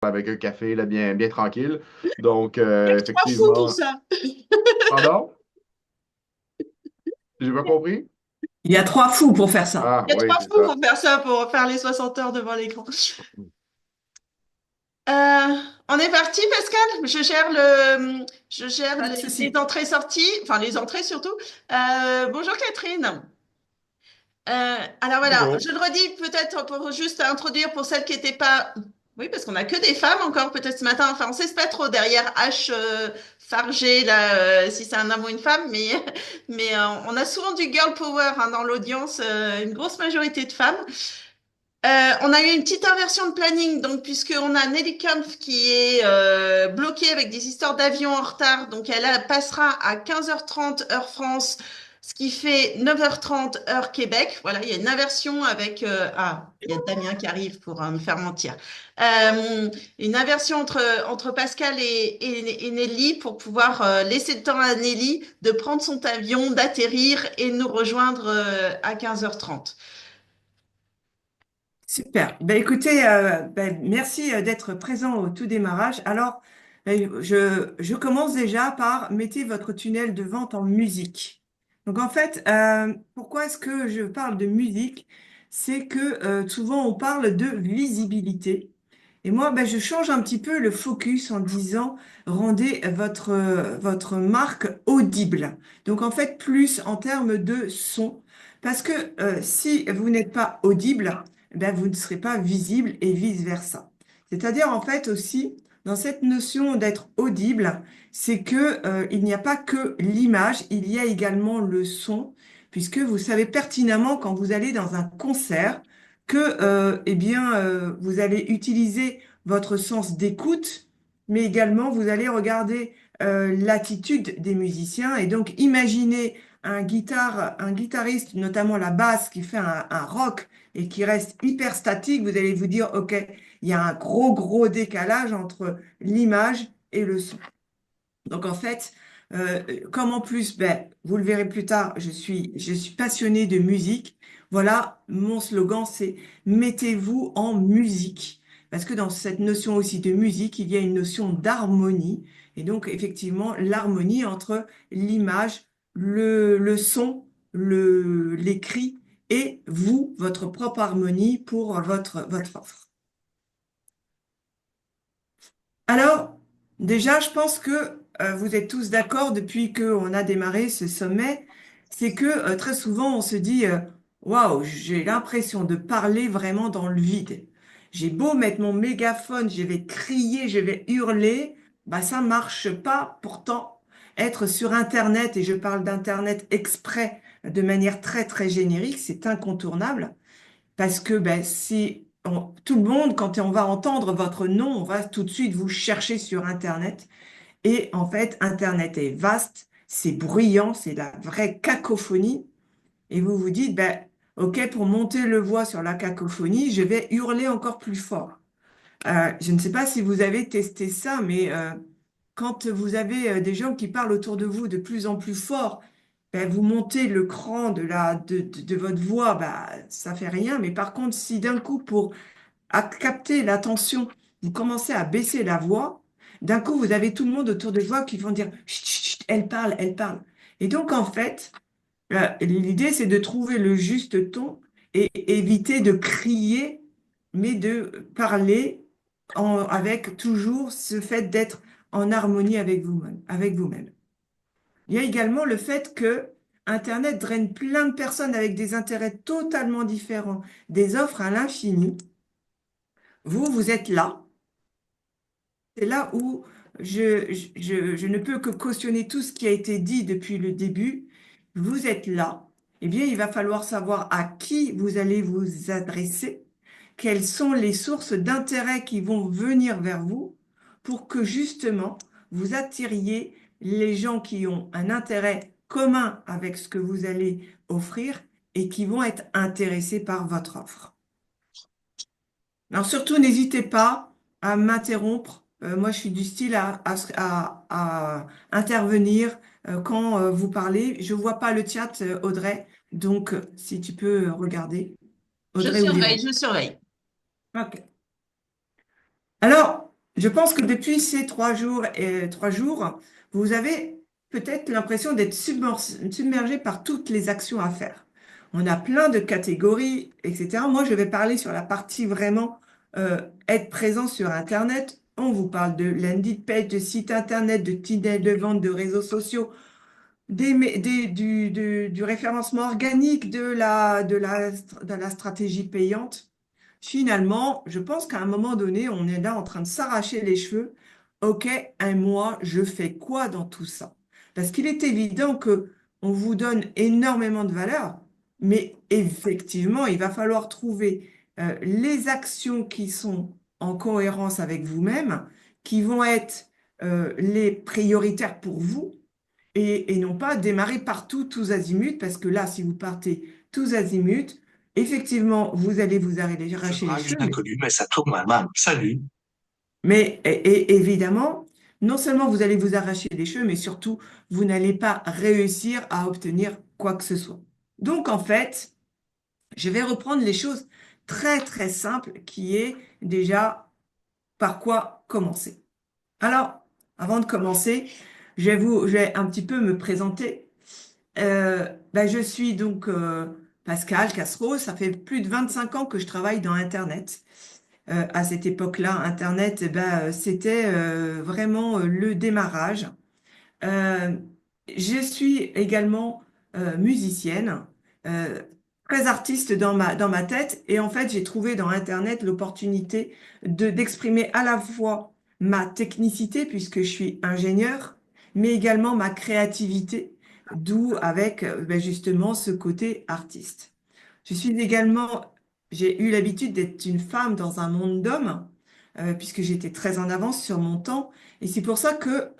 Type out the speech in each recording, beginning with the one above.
avec un café, là, bien, bien tranquille. Donc, Il y a trois fous pour effectivement, ça. pardon? J'ai pas compris? Il y a trois fous pour faire ça. Ah, Il y a oui, trois c'est fous ça. pour faire ça, pour faire les 60 heures devant l'écran. On est parti, Pascal. Je gère Pas de les souci. entrées-sorties, enfin les entrées surtout. Bonjour Catherine. Alors voilà, Bonjour. je le redis peut-être pour juste introduire pour celles qui n'étaient pas. Oui, parce qu'on a que des femmes encore peut-être ce matin. Enfin, on sait pas trop derrière H Fargé là si c'est un homme ou une femme, mais on a souvent du girl power hein, dans l'audience, une grosse majorité de femmes. On a eu une petite inversion de planning, donc puisqu'on a Nelly Kampf qui est bloquée avec des histoires d'avion en retard, donc passera à 15h30 heure France, ce qui fait 9h30 heure Québec. Voilà, il y a une inversion avec il y a Damien qui arrive pour me faire mentir. Une inversion entre Pascal et Nelly pour pouvoir laisser le temps à Nelly de prendre son avion, d'atterrir et nous rejoindre à 15h30. Super. Ben, écoutez, merci d'être présent au tout démarrage. Alors, je commence déjà par mettez votre tunnel de vente en musique. Donc, en fait, pourquoi est-ce que je parle de musique? C'est que souvent on parle de visibilité. Et moi, ben, je change un petit peu le focus en disant rendez votre marque audible. Donc, en fait, plus en termes de son. Parce que si vous n'êtes pas audible, ben, vous ne serez pas visible et vice-versa. C'est-à-dire, en fait, aussi, dans cette notion d'être audible, c'est que, il n'y a pas que l'image, il y a également le son, puisque vous savez pertinemment quand vous allez dans un concert que, vous allez utiliser votre sens d'écoute, mais également vous allez regarder l'attitude des musiciens et donc imaginez un guitariste, notamment la basse, qui fait un rock et qui reste hyper statique, vous allez vous dire, OK, il y a un gros décalage entre l'image et le son. Donc en fait, comme en plus, ben, vous le verrez plus tard, je suis passionnée de musique. Voilà, mon slogan, c'est mettez-vous en musique. Parce que dans cette notion aussi de musique, il y a une notion d'harmonie. Et donc, effectivement, l'harmonie entre l'image, le son, l'écrit et vous, votre propre harmonie pour votre offre. Alors, déjà, je pense que vous êtes tous d'accord depuis qu'on a démarré ce sommet, c'est que très souvent on se dit waouh, j'ai l'impression de parler vraiment dans le vide. J'ai beau mettre mon mégaphone, je vais crier, je vais hurler, bah ça marche pas. Pourtant, être sur Internet, et je parle d'Internet exprès de manière très générique, c'est incontournable. Parce que ben, si tout le monde, quand on va entendre votre nom, on va tout de suite vous chercher sur Internet. Et en fait, Internet est vaste, c'est bruyant, c'est la vraie cacophonie. Et vous vous dites, ben, OK, pour monter le voix sur la cacophonie, je vais hurler encore plus fort. Je ne sais pas si vous avez testé ça, mais quand vous avez des gens qui parlent autour de vous de plus en plus fort, ben, vous montez le cran de votre voix, bah, ça fait rien. Mais par contre, si d'un coup, pour capter l'attention, vous commencez à baisser la voix, d'un coup, vous avez tout le monde autour de vous qui vont dire, chut, chut, chut, elle parle, elle parle. Et donc, en fait, l'idée, c'est de trouver le juste ton et éviter de crier, mais de parler avec toujours ce fait d'être en harmonie avec vous-même, avec vous-même. Il y a également le fait que Internet draine plein de personnes avec des intérêts totalement différents, des offres à l'infini. Vous, vous êtes là. C'est là où je ne peux que cautionner tout ce qui a été dit depuis le début. Vous êtes là. Eh bien, il va falloir savoir à qui vous allez vous adresser, quelles sont les sources d'intérêt qui vont venir vers vous pour que justement vous attiriez les gens qui ont un intérêt commun avec ce que vous allez offrir et qui vont être intéressés par votre offre. Alors surtout, n'hésitez pas à m'interrompre. Moi, je suis du style à intervenir quand vous parlez. Je vois pas le chat, Audrey. Donc, si tu peux regarder, Je Audrey ou surveille, Léon. je surveille. Ok. Alors, Je pense que depuis ces 3 jours, vous avez peut-être l'impression d'être submergé par toutes les actions à faire. On a plein de catégories, etc. Moi, je vais parler sur la partie vraiment être présent sur Internet. On vous parle de landing page, de site Internet, de tunnels de vente, de réseaux sociaux, du référencement organique, de la stratégie payante. Finalement, je pense qu'à un moment donné, on est là en train de s'arracher les cheveux. OK, moi, je fais quoi dans tout ça? Parce qu'il est évident que on vous donne énormément de valeur, mais effectivement, il va falloir trouver les actions qui sont en cohérence avec vous-même, qui vont être les prioritaires pour vous, et non pas démarrer partout, tous azimuts, parce que là, si vous partez tous azimuts, effectivement, vous allez vous Je arracher les drague cheveux, une inconnue, mais ça tourne mal, mal. Salut. mais évidemment, non seulement vous allez vous arracher les cheveux, mais surtout, vous n'allez pas réussir à obtenir quoi que ce soit. Donc, en fait, je vais reprendre les choses très, très simples, qui est déjà par quoi commencer. Alors, avant de commencer, je vais un petit peu me présenter. Je suis donc Pascal Cassereau. Ça fait plus de 25 ans que je travaille dans Internet. À cette époque-là, Internet, c'était vraiment le démarrage. Euh, je suis également musicienne, euh, très artiste dans ma tête. Et en fait, j'ai trouvé dans Internet l'opportunité d'exprimer à la fois ma technicité, puisque je suis ingénieur, mais également ma créativité, d'où avec justement ce côté artiste. Je suis également, j'ai eu l'habitude d'être une femme dans un monde d'hommes, puisque j'étais très en avance sur mon temps. Et c'est pour ça que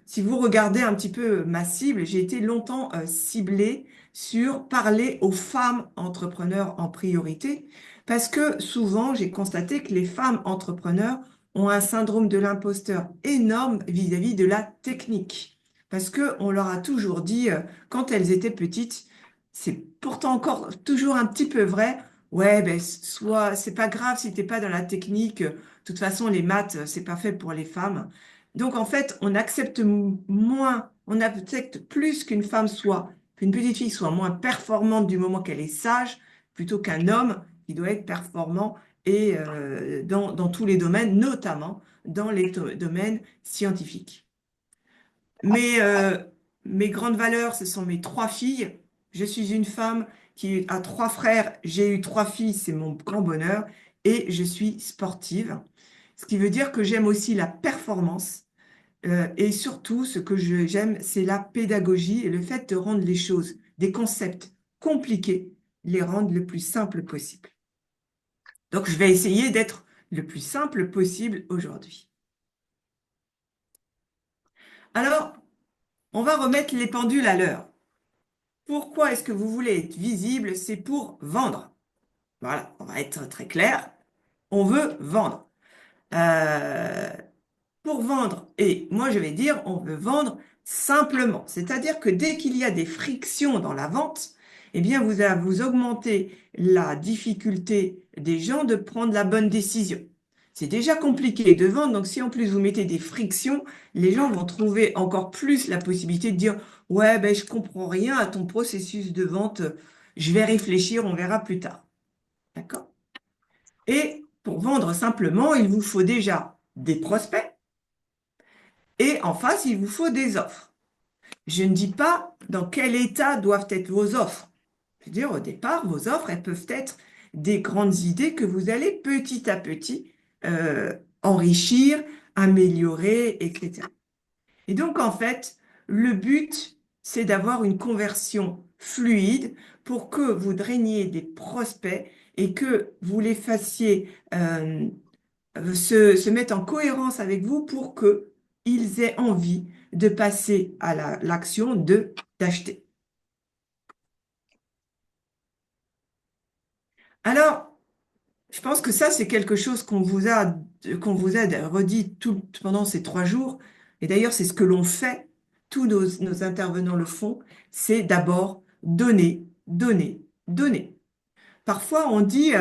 si vous regardez un petit peu ma cible, j'ai été longtemps ciblée sur parler aux femmes entrepreneurs en priorité, parce que souvent, j'ai constaté que les femmes entrepreneurs ont un syndrome de l'imposteur énorme vis-à-vis de la technique. Parce que on leur a toujours dit, quand elles étaient petites, c'est pourtant encore toujours un petit peu vrai, ouais, ben, soit c'est pas grave si t'es pas dans la technique, de toute façon, les maths, c'est pas fait pour les femmes. Donc, en fait, on accepte moins, on accepte plus qu'une petite fille soit moins performante du moment qu'elle est sage, plutôt qu'un homme qui doit être performant et dans tous les domaines, notamment dans les domaines scientifiques. Mes grandes valeurs, ce sont mes 3 filles. Je suis une femme qui a 3 frères. J'ai eu 3 filles, c'est mon grand bonheur. Et je suis sportive. Ce qui veut dire que j'aime aussi la performance. Et surtout, ce que j'aime, c'est la pédagogie et le fait de rendre les choses, des concepts compliqués, les rendre le plus simple possible. Donc, je vais essayer d'être le plus simple possible aujourd'hui. Alors, on va remettre les pendules à l'heure. Pourquoi est-ce que vous voulez être visible? C'est pour vendre. Voilà, on va être très clair. On veut vendre. Euh, pour vendre, et moi je vais dire, on veut vendre simplement. C'est-à-dire que dès qu'il y a des frictions dans la vente, eh bien vous augmentez la difficulté des gens de prendre la bonne décision. C'est déjà compliqué de vendre, donc si en plus vous mettez des frictions, les gens vont trouver encore plus la possibilité de dire, ouais, ben je comprends rien à ton processus de vente, je vais réfléchir, on verra plus tard. D'accord? Et pour vendre simplement, il vous faut déjà des prospects et en face, il vous faut des offres. Je ne dis pas dans quel état doivent être vos offres. Je veux dire, au départ, vos offres, elles peuvent être des grandes idées que vous allez petit à petit enrichir, améliorer, etc. Et donc, en fait, le but, c'est d'avoir une conversion fluide pour que vous drainiez des prospects et que vous les fassiez se mettre en cohérence avec vous pour qu'ils aient envie de passer à l'action d'acheter. Alors, je pense que ça, c'est quelque chose qu'on vous a redit pendant ces 3 jours. Et d'ailleurs, c'est ce que l'on fait. Tous nos intervenants le font. C'est d'abord donner, donner, donner. Parfois, on dit,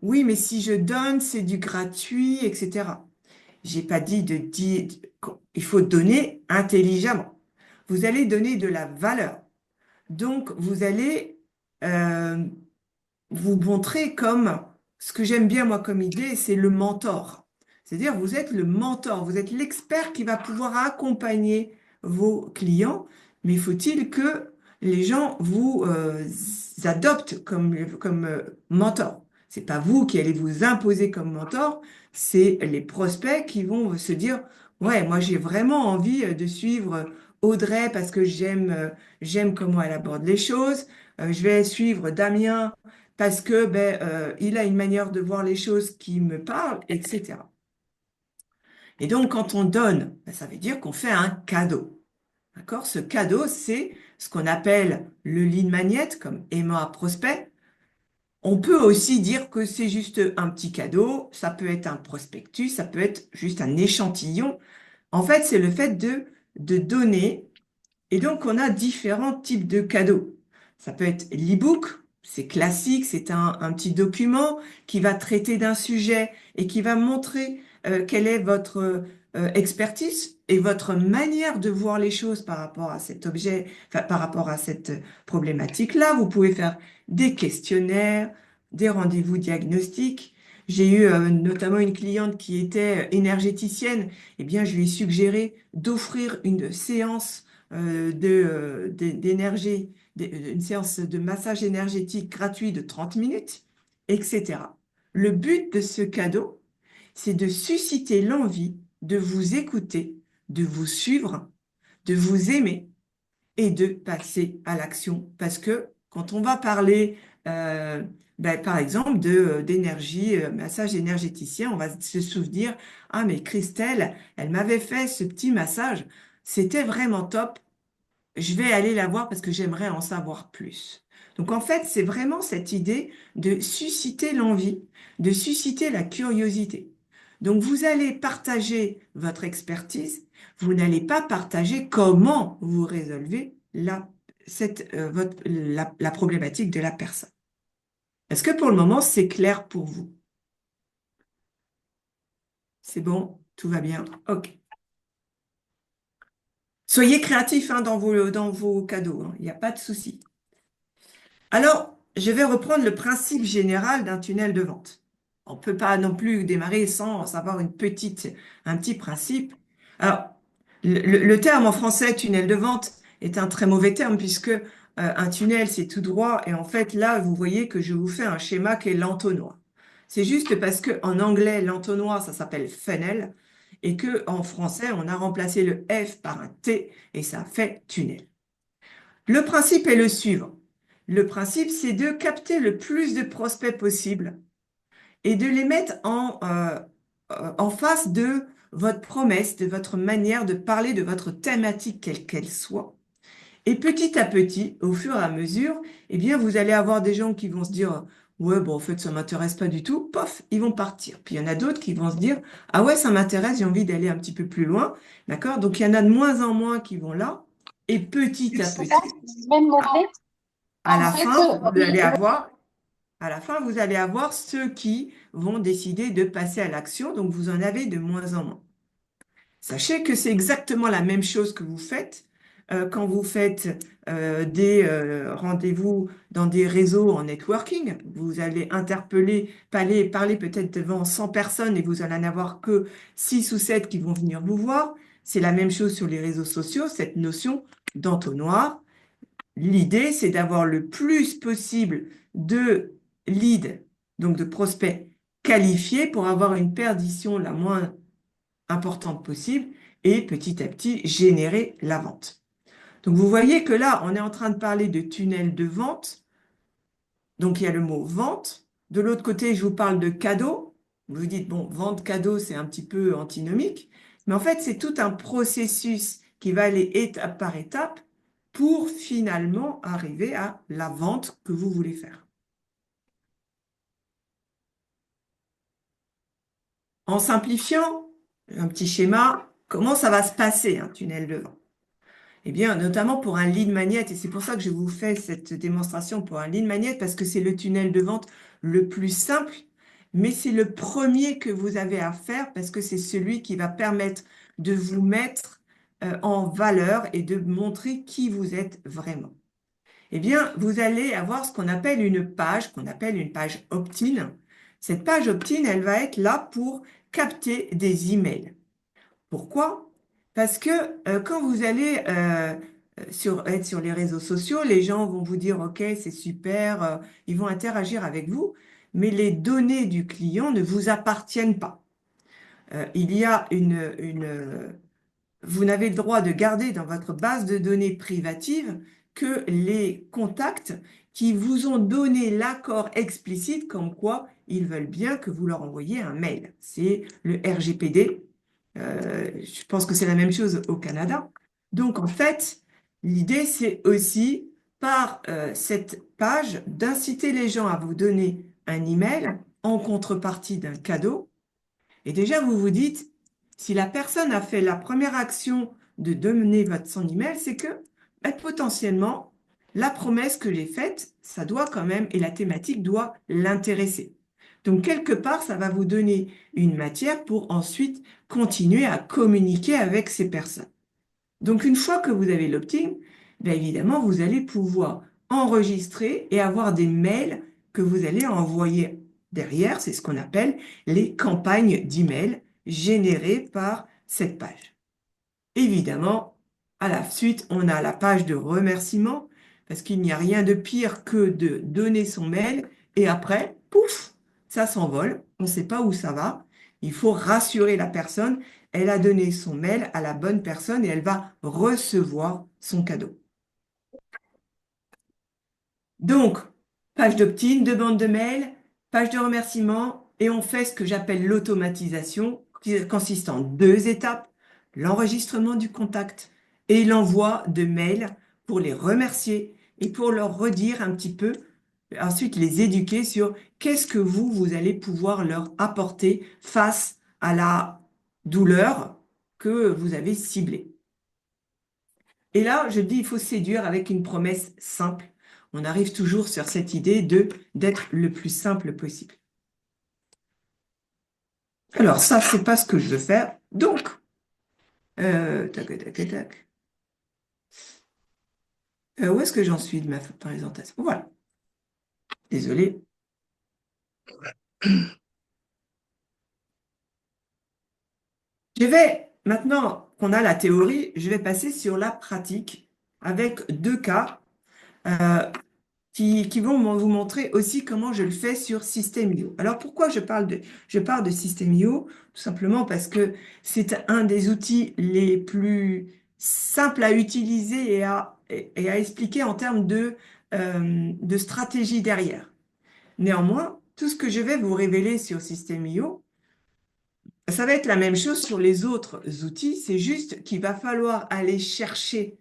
oui, mais si je donne, c'est du gratuit, etc. J'ai pas dit de dire, il faut donner intelligemment. Vous allez donner de la valeur. Donc, vous allez euh, vous montrer comme, ce que j'aime bien moi comme idée, c'est le mentor. C'est-à-dire, vous êtes le mentor, vous êtes l'expert qui va pouvoir accompagner vos clients, mais faut-il que les gens vous adoptent comme mentor. C'est pas vous qui allez vous imposer comme mentor, c'est les prospects qui vont se dire, ouais, moi j'ai vraiment envie de suivre Audrey parce que j'aime comment elle aborde les choses. Je vais suivre Damien parce que il a une manière de voir les choses qui me parle, etc. Et donc, quand on donne, ça veut dire qu'on fait un cadeau. D'accord? Ce cadeau, c'est ce qu'on appelle le lead magnet, comme aimant à prospect. On peut aussi dire que c'est juste un petit cadeau, ça peut être un prospectus, ça peut être juste un échantillon. En fait, c'est le fait de donner. Et donc, on a différents types de cadeaux. Ça peut être l'e-book, c'est classique, c'est un petit document qui va traiter d'un sujet et qui va montrer quelle est votre expertise et votre manière de voir les choses par rapport à cet objet, enfin, par rapport à cette problématique-là. Vous pouvez faire des questionnaires, des rendez-vous diagnostiques. J'ai eu notamment une cliente qui était énergéticienne. Eh bien, je lui ai suggéré d'offrir une séance d'énergie, une séance de massage énergétique gratuit de 30 minutes, etc. Le but de ce cadeau, c'est de susciter l'envie de vous écouter, de vous suivre, de vous aimer et de passer à l'action. Parce que quand on va parler, par exemple, d'énergie, massage énergéticien, on va se souvenir, ah mais Christelle, elle m'avait fait ce petit massage, c'était vraiment top. Je vais aller la voir parce que j'aimerais en savoir plus. Donc en fait, c'est vraiment cette idée de susciter l'envie, de susciter la curiosité. Donc vous allez partager votre expertise, vous n'allez pas partager comment vous résolvez la problématique de la personne. Est-ce que pour le moment, c'est clair pour vous? C'est bon? Tout va bien? OK. Soyez créatifs hein, dans vos cadeaux, hein. Il n'y a pas de souci. Alors, je vais reprendre le principe général d'un tunnel de vente. On ne peut pas non plus démarrer sans avoir un petit principe. Alors, le terme en français tunnel de vente est un très mauvais terme puisque un tunnel, c'est tout droit. Et en fait, là, vous voyez que je vous fais un schéma qui est l'entonnoir. C'est juste parce que en anglais, l'entonnoir, ça s'appelle funnel et que en français, on a remplacé le F par un T et ça fait tunnel. Le principe est le suivant. Le principe, c'est de capter le plus de prospects possible et de les mettre en face de votre promesse, de votre manière de parler, de votre thématique, quelle qu'elle soit. Et petit à petit, au fur et à mesure, eh bien, vous allez avoir des gens qui vont se dire, ouais, bon, en fait, ça m'intéresse pas du tout. Pof, ils vont partir. Puis il y en a d'autres qui vont se dire, ah ouais, ça m'intéresse, j'ai envie d'aller un petit peu plus loin. D'accord? Donc, il y en a de moins en moins qui vont là. Et petit à petit, Même montrer. à En la fait, fin, à la fin, vous allez avoir ceux qui vont décider de passer à l'action, donc vous en avez de moins en moins. Sachez que c'est exactement la même chose que vous faites quand vous faites des rendez-vous dans des réseaux en networking. Vous allez parler peut-être devant 100 personnes et vous allez en avoir que 6 ou 7 qui vont venir vous voir. C'est la même chose sur les réseaux sociaux, cette notion d'entonnoir. L'idée, c'est d'avoir le plus possible de leads, donc de prospects qualifiés pour avoir une perdition la moins importante possible et petit à petit générer la vente. Donc vous voyez que là, on est en train de parler de tunnel de vente. Donc il y a le mot vente. De l'autre côté, je vous parle de cadeau. Vous vous dites, bon, vente cadeau, c'est un petit peu antinomique. Mais en fait, c'est tout un processus qui va aller étape par étape pour finalement arriver à la vente que vous voulez faire. En simplifiant, un petit schéma, comment ça va se passer un tunnel de vente? Eh bien, notamment pour un lead magnet, et c'est pour ça que je vous fais cette démonstration pour un lead magnet, parce que c'est le tunnel de vente le plus simple, mais c'est le premier que vous avez à faire parce que c'est celui qui va permettre de vous mettre en valeur et de montrer qui vous êtes vraiment. Eh bien, vous allez avoir ce qu'on appelle une page opt-in. Cette page opt-in, elle va être là pour capter des emails. Pourquoi? Parce que quand vous allez être sur les réseaux sociaux, les gens vont vous dire, OK, c'est super, ils vont interagir avec vous, mais les données du client ne vous appartiennent pas. Il y a vous n'avez le droit de garder dans votre base de données privative que les contacts qui vous ont donné l'accord explicite comme quoi ils veulent bien que vous leur envoyiez un mail. C'est le RGPD. Je pense que c'est la même chose au Canada. Donc, en fait, l'idée, c'est aussi, par cette page, d'inciter les gens à vous donner un email en contrepartie d'un cadeau. Et déjà, vous vous dites, si la personne a fait la première action de donner son email, c'est que potentiellement, la promesse que j'ai faite, ça doit quand même, et la thématique doit l'intéresser. Donc, quelque part, ça va vous donner une matière pour ensuite continuer à communiquer avec ces personnes. Donc, une fois que vous avez l'opt-in, bien évidemment, vous allez pouvoir enregistrer et avoir des mails que vous allez envoyer derrière. C'est ce qu'on appelle les campagnes d'emails générées par cette page. Évidemment, à la suite, on a la page de remerciement parce qu'il n'y a rien de pire que de donner son mail et après, pouf, ça s'envole. On ne sait pas où ça va. Il faut rassurer la personne. Elle a donné son mail à la bonne personne et elle va recevoir son cadeau. Donc, page d'opt-in, demande de mail, page de remerciement, et on fait ce que j'appelle l'automatisation, qui consiste en 2 étapes, l'enregistrement du contact et l'envoi de mails pour les remercier et pour leur redire un petit peu, ensuite les éduquer sur qu'est-ce que vous allez pouvoir leur apporter face à la douleur que vous avez ciblée. Et là, je dis, il faut séduire avec une promesse simple. On arrive toujours sur cette idée d'être le plus simple possible. Alors, ça, c'est pas ce que je veux faire. Donc, tac. Où est-ce que j'en suis de ma présentation? Voilà. Désolé. Je vais, maintenant qu'on a la théorie, je vais passer sur la pratique avec 2 cas qui vont vous montrer aussi comment je le fais sur System.io. Alors, pourquoi je parle de System.io? Tout simplement parce que c'est un des outils les plus simples à utiliser et à expliquer en termes de stratégie derrière. Néanmoins, tout ce que je vais vous révéler sur System.io, ça va être la même chose sur les autres outils, c'est juste qu'il va falloir aller chercher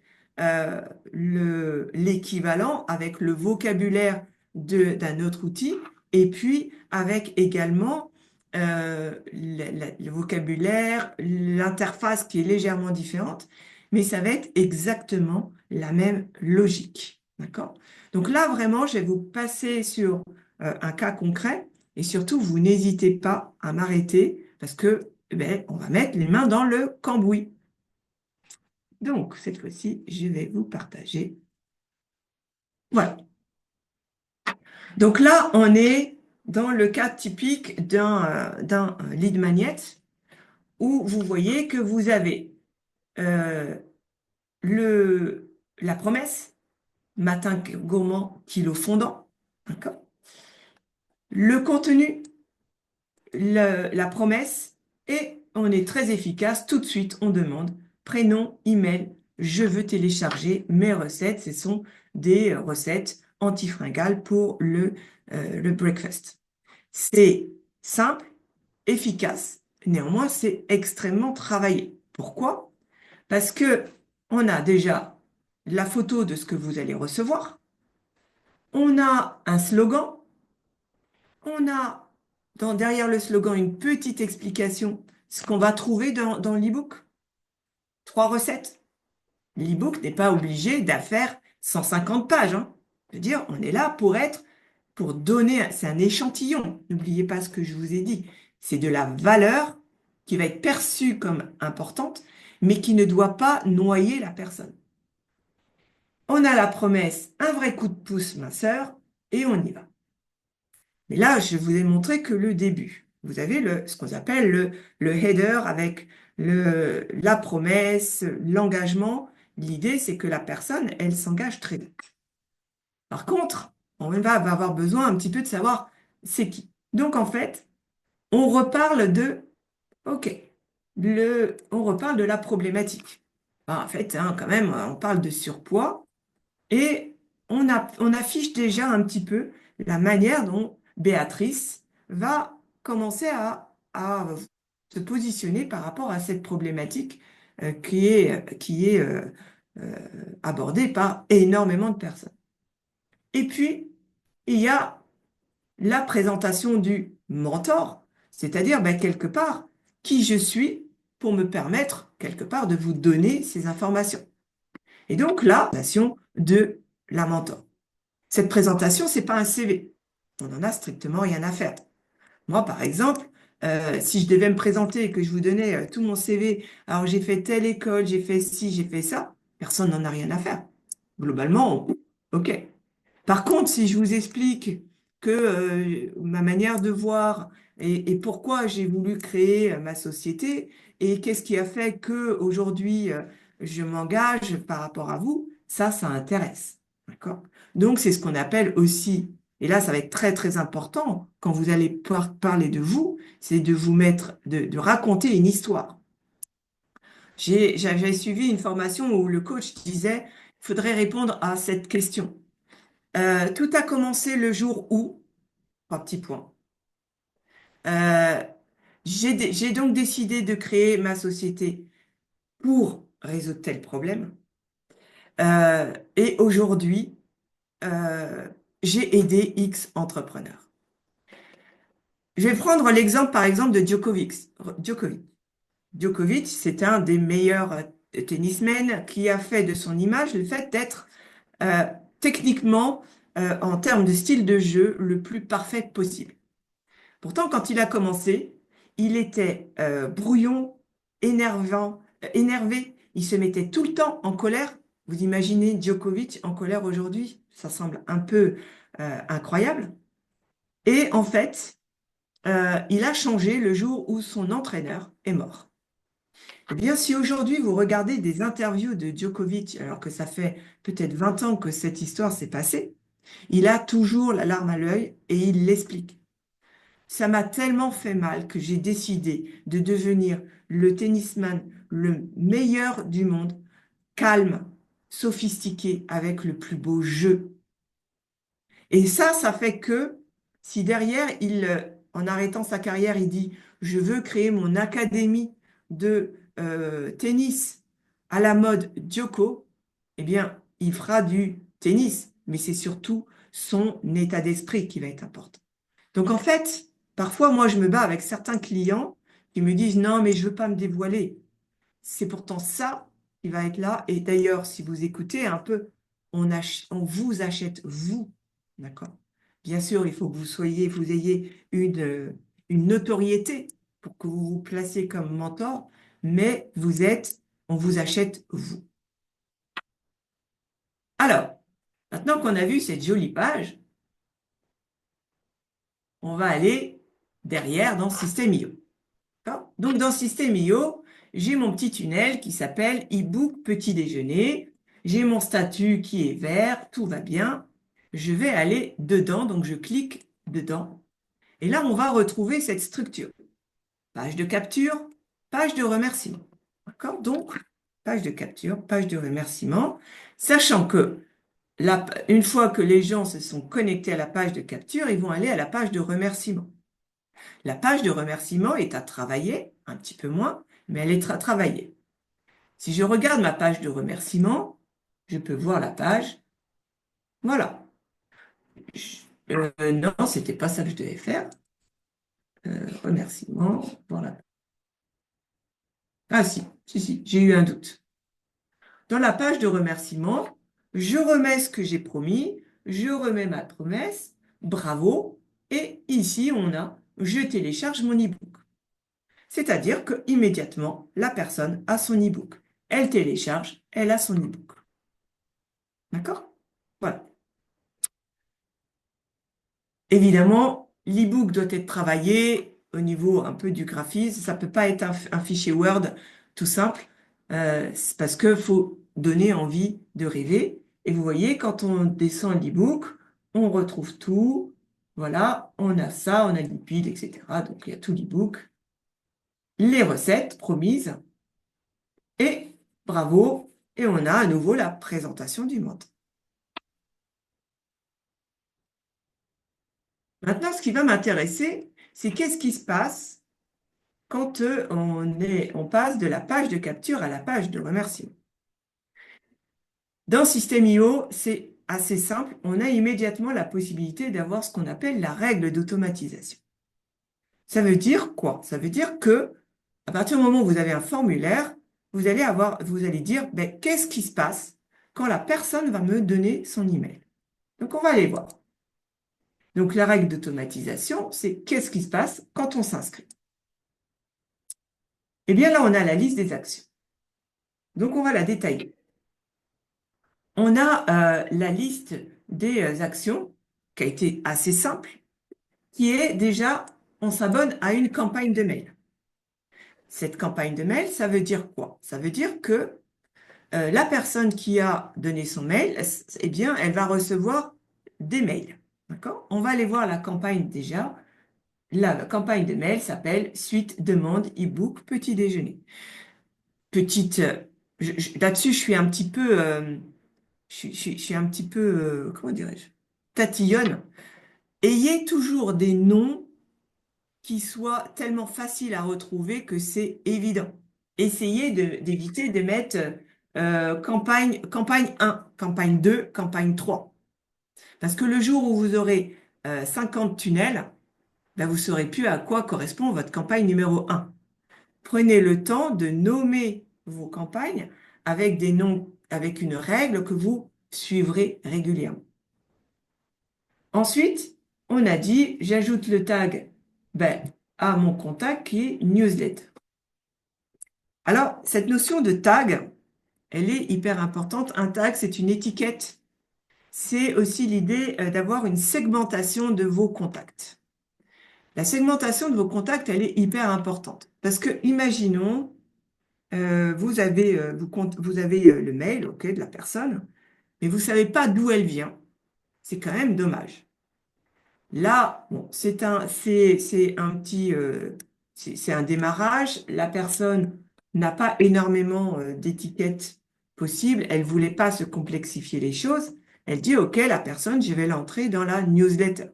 l'équivalent avec le vocabulaire d'un autre outil et puis avec également le vocabulaire, l'interface qui est légèrement différente, mais ça va être exactement la même logique. D'accord? Donc là, vraiment, je vais vous passer sur un cas concret et surtout, vous n'hésitez pas à m'arrêter parce que, on va mettre les mains dans le cambouis. Donc, cette fois-ci, je vais vous partager. Voilà. Donc là, on est dans le cas typique d'un lead magnet où vous voyez que vous avez la promesse, matin gourmand, kilo fondant. D'accord? Le contenu, la promesse, et on est très efficace. Tout de suite, on demande prénom, email, je veux télécharger mes recettes. Ce sont des recettes antifringales pour le breakfast. C'est simple, efficace. Néanmoins, c'est extrêmement travaillé. Pourquoi? Parce que on a déjà la photo de ce que vous allez recevoir. On a un slogan. On a derrière le slogan une petite explication, ce qu'on va trouver dans l'e-book. 3 recettes. L'e-book n'est pas obligé d'affaire 150 pages. Hein. Je veux dire, on est là pour être pour donner, c'est un échantillon, n'oubliez pas ce que je vous ai dit, c'est de la valeur qui va être perçue comme importante, mais qui ne doit pas noyer la personne. On a la promesse, un vrai coup de pouce, ma sœur, et on y va. Mais là, je vous ai montré que le début. Vous avez ce qu'on appelle le header avec la promesse, l'engagement. L'idée, c'est que la personne, elle s'engage très vite. Par contre, on va avoir besoin un petit peu de savoir c'est qui. Donc, en fait, on reparle OK, on reparle de la problématique. En fait, hein, quand même, on parle de surpoids et on affiche déjà un petit peu la manière dont Béatrice va commencer à se positionner par rapport à cette problématique qui est euh, abordée par énormément de personnes. Et puis, il y a la présentation du mentor, c'est-à-dire quelque part qui je suis pour me permettre quelque part de vous donner ces informations. Et donc là, présentation de la mentor. Cette présentation, c'est pas un CV. On n'en a strictement rien à faire. Moi, par exemple, si je devais me présenter et que je vous donnais tout mon CV, alors j'ai fait telle école, j'ai fait ci, j'ai fait ça, personne n'en a rien à faire. Globalement, OK. Par contre, si je vous explique que ma manière de voir et pourquoi j'ai voulu créer ma société et qu'est-ce qui a fait que aujourd'hui je m'engage par rapport à vous, ça intéresse. D'accord? Donc, c'est ce qu'on appelle aussi, et là, ça va être très, très important quand vous allez parler de vous, c'est de vous mettre, de raconter une histoire. J'avais suivi une formation où le coach disait, il faudrait répondre à cette question. Tout a commencé le jour où, trois petits points. J'ai donc décidé de créer ma société pour résoudre tel problème. Et aujourd'hui, j'ai aidé X entrepreneurs. Je vais prendre l'exemple, par exemple, de Djokovic. Djokovic, c'est un des meilleurs tennismen qui a fait de son image le fait d'être techniquement, en termes de style de jeu, le plus parfait possible. Pourtant, quand il a commencé, il était brouillon, énervé, il se mettait tout le temps en colère. Vous imaginez Djokovic en colère aujourd'hui? Ça semble un peu incroyable. Et en fait, il a changé le jour où son entraîneur est mort. Eh bien, si aujourd'hui vous regardez des interviews de Djokovic, alors que ça fait peut-être 20 ans que cette histoire s'est passée, il a toujours la larme à l'œil et il l'explique. Ça m'a tellement fait mal que j'ai décidé de devenir le tennisman le meilleur du monde, calme, sophistiqué, avec le plus beau jeu. Et ça fait que si derrière, en arrêtant sa carrière, il dit, je veux créer mon académie de tennis à la mode Djoko, eh bien, il fera du tennis, mais c'est surtout son état d'esprit qui va être important. Donc en fait, parfois, moi, je me bats avec certains clients qui me disent, non, mais je veux pas me dévoiler. C'est pourtant ça qui va être là. Et d'ailleurs, si vous écoutez un peu, on vous achète, vous. D'accord? Bien sûr, il faut que vous ayez une notoriété pour que vous vous placiez comme mentor, mais on vous achète, vous. Alors, maintenant qu'on a vu cette jolie page, on va aller derrière dans System.io. Donc, dans System.io, j'ai mon petit tunnel qui s'appelle e-book petit déjeuner. J'ai mon statut qui est vert, tout va bien. Je vais aller dedans, donc je clique dedans. Et là, on va retrouver cette structure. Page de capture, page de remerciement. D'accord? Donc, page de capture, page de remerciement, sachant que une fois que les gens se sont connectés à la page de capture, ils vont aller à la page de remerciement. La page de remerciement est à travailler, un petit peu moins, mais elle est à travailler. Si je regarde ma page de remerciement, je peux voir la page. Voilà. Non, c'était pas ça que je devais faire. Remerciement, voilà. Ah si, j'ai eu un doute. Dans la page de remerciement, je remets ce que j'ai promis, je remets ma promesse. bravo. Et ici, on a je télécharge mon e-book. C'est-à-dire que immédiatement, la personne a son e-book. Elle télécharge, elle a son e-book. D'accord? Voilà. Évidemment, l'e-book doit être travaillé au niveau un peu du graphisme. Ça ne peut pas être un fichier Word tout simple. C'est parce qu'il faut donner envie de rêver. Et vous voyez, quand on descend l'e-book, on retrouve tout. Voilà, on a ça, on a Lipid, etc. Donc, il y a tout l'e-book. Les recettes promises. Et bravo. Et on a à nouveau la présentation du monde. Maintenant, ce qui va m'intéresser, c'est qu'est-ce qui se passe quand on passe de la page de capture à la page de remerciement. Dans System.io, c'est assez simple. On a immédiatement la possibilité d'avoir ce qu'on appelle la règle d'automatisation. Ça veut dire quoi? Ça veut dire que à partir du moment où vous avez un formulaire, vous allez dire ben, qu'est-ce qui se passe quand la personne va me donner son email. Donc, on va aller voir. Donc, la règle d'automatisation, c'est qu'est-ce qui se passe quand on s'inscrit. Eh bien, là, on a la liste des actions. Donc, on va la détailler. On a la liste des actions, qui a été assez simple, qui est déjà, on s'abonne à une campagne de mail. Cette campagne de mail, ça veut dire quoi? Ça veut dire que la personne qui a donné son mail, eh bien, elle va recevoir des mails. D'accord? On va aller voir la campagne déjà. La campagne de mail s'appelle Suite demande e-book petit déjeuner. Petite, là-dessus, je suis un petit peu, je suis un petit peu, comment dirais-je, tatillonne. Ayez toujours des noms qui soient tellement faciles à retrouver que c'est évident. Essayez d'éviter de mettre campagne 1, campagne 2, campagne 3. Parce que le jour où vous aurez 50 tunnels, ben, vous ne saurez plus à quoi correspond votre campagne numéro 1. Prenez le temps de nommer vos campagnes avec des noms, avec une règle que vous suivrez régulièrement. Ensuite, on a dit, j'ajoute le tag à mon contact qui est newsletter. Alors, cette notion de tag, elle est hyper importante. Un tag, c'est une étiquette. C'est aussi l'idée d'avoir une segmentation de vos contacts. La segmentation de vos contacts, elle est hyper importante. Parce que, imaginons, vous avez le mail de la personne, mais vous ne savez pas d'où elle vient. C'est quand même dommage. Là, bon, c'est un démarrage. La personne n'a pas énormément d'étiquettes possibles. Elle ne voulait pas se complexifier les choses. Elle dit, OK, la personne, je vais l'entrer dans la newsletter.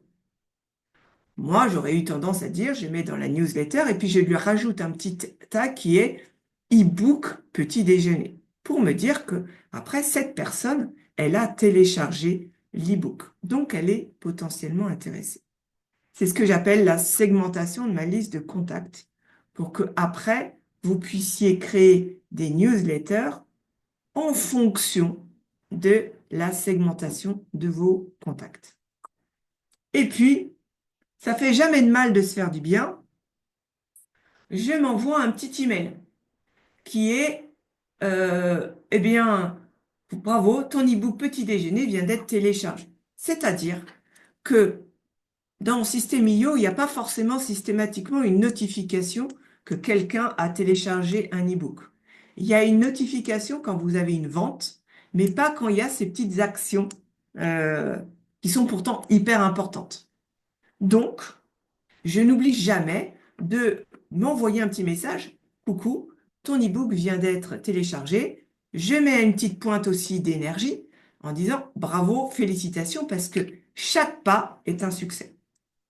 Moi, j'aurais eu tendance à dire, je mets dans la newsletter et puis je lui rajoute un petit tag qui est e-book petit déjeuner pour me dire que après cette personne, elle a téléchargé l'e-book. Donc, elle est potentiellement intéressée. C'est ce que j'appelle la segmentation de ma liste de contacts pour que après vous puissiez créer des newsletters en fonction de la segmentation de vos contacts. Et puis, ça fait jamais de mal de se faire du bien. Je m'envoie un petit email qui est, eh bien, bravo, ton e-book petit déjeuner vient d'être téléchargé. C'est-à-dire que dans System.io, il n'y a pas forcément systématiquement une notification que quelqu'un a téléchargé un e-book. Il y a une notification quand vous avez une vente, mais pas quand il y a ces petites actions qui sont pourtant hyper importantes. Donc, je n'oublie jamais de m'envoyer un petit message. Coucou, ton e-book vient d'être téléchargé. Je mets une petite pointe aussi d'énergie en disant bravo, félicitations, parce que chaque pas est un succès.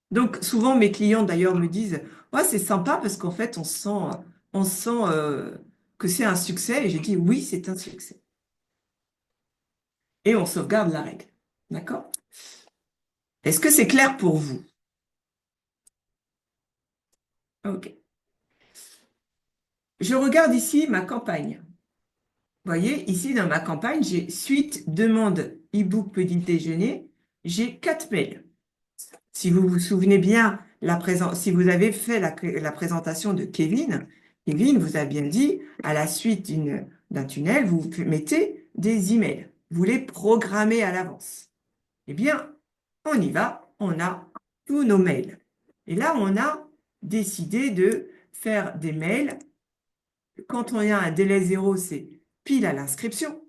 Donc, souvent, mes clients, d'ailleurs, me disent « Ouais, c'est sympa parce qu'en fait, on sent que c'est un succès. » Et j'ai dit « Oui, c'est un succès. » Et on sauvegarde la règle. D'accord? Est-ce que c'est clair pour vous? OK. Je regarde ici ma campagne. Vous voyez, ici, dans ma campagne, j'ai suite demande e-book petit déjeuner. J'ai 4 mails. Si vous vous souvenez bien, si vous avez fait la présentation de Kevin, Kevin vous a bien dit, à la suite d'un tunnel, vous mettez des emails. Vous les programmez à l'avance. Eh bien, on y va, on a tous nos mails. Et là, on a décidé de faire des mails. Quand on a un délai zéro, c'est pile à l'inscription,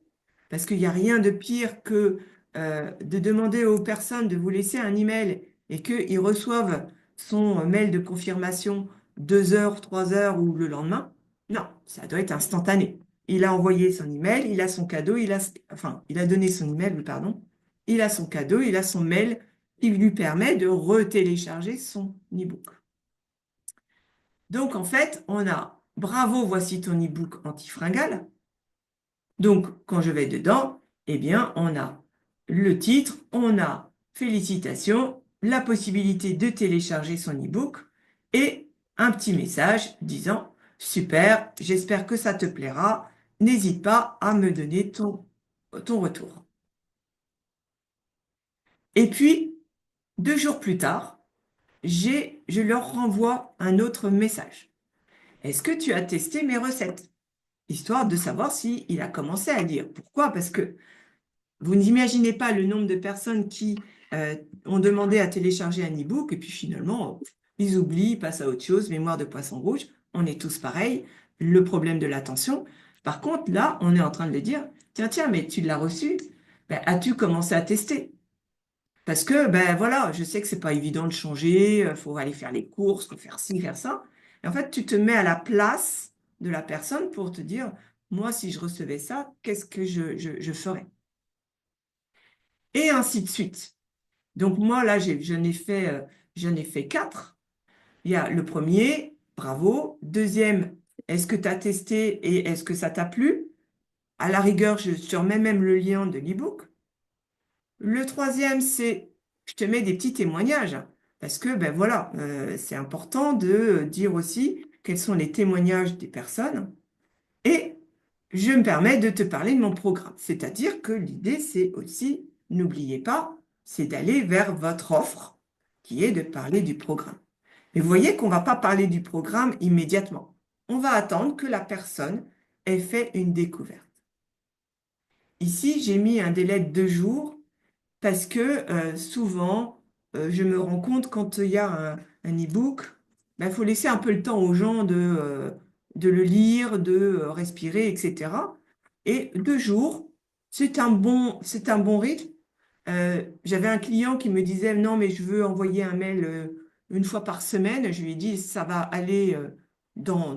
parce qu'il n'y a rien de pire que de demander aux personnes de vous laisser un email et qu'ils reçoivent son mail de confirmation 2 heures, 3 heures ou le lendemain. Non, ça doit être instantané. Il a envoyé son email, il a son cadeau, il a donné son email, pardon. Il a son cadeau, il a son mail qui lui permet de retélécharger son e-book. Donc, en fait, on a bravo, voici ton e-book antifringale. Donc, quand je vais dedans, eh bien, on a le titre, on a félicitations, la possibilité de télécharger son e-book et un petit message disant super, j'espère que ça te plaira. N'hésite pas à me donner ton retour. Et puis, 2 jours plus tard, je leur renvoie un autre message. Est-ce que tu as testé mes recettes? Histoire de savoir s'il a commencé à lire. Pourquoi? Parce que vous n'imaginez pas le nombre de personnes qui ont demandé à télécharger un e-book et puis finalement, ils oublient, ils passent à autre chose, mémoire de poisson rouge. On est tous pareils. Le problème de l'attention. Par contre, là, on est en train de le dire, tiens, mais tu l'as reçu. Ben, as-tu commencé à tester? Parce que, ben voilà, je sais que c'est pas évident de changer, il faut aller faire les courses, faut faire ci, faire ça. Et en fait, tu te mets à la place de la personne pour te dire, moi, si je recevais ça, qu'est-ce que je ferais? Et ainsi de suite. Donc moi, là, j'en ai fait 4. Il y a le premier, bravo. Deuxième, est-ce que tu as testé et est-ce que ça t'a plu? À la rigueur, je surmets même le lien de l'e-book. Le troisième, c'est, je te mets des petits témoignages, parce que, ben voilà, c'est important de dire aussi quels sont les témoignages des personnes. Et je me permets de te parler de mon programme. C'est-à-dire que l'idée, c'est aussi, n'oubliez pas, c'est d'aller vers votre offre, qui est de parler du programme. Mais vous voyez qu'on ne va pas parler du programme immédiatement. On va attendre que la personne ait fait une découverte. Ici, j'ai mis un délai de 2 jours parce que souvent, je me rends compte quand il y a un e-book, il faut laisser un peu le temps aux gens de le lire, de respirer, etc. Et 2 jours, c'est un bon rythme. J'avais un client qui me disait, non, mais je veux envoyer un mail une fois par semaine. Je lui ai dit, ça va aller dans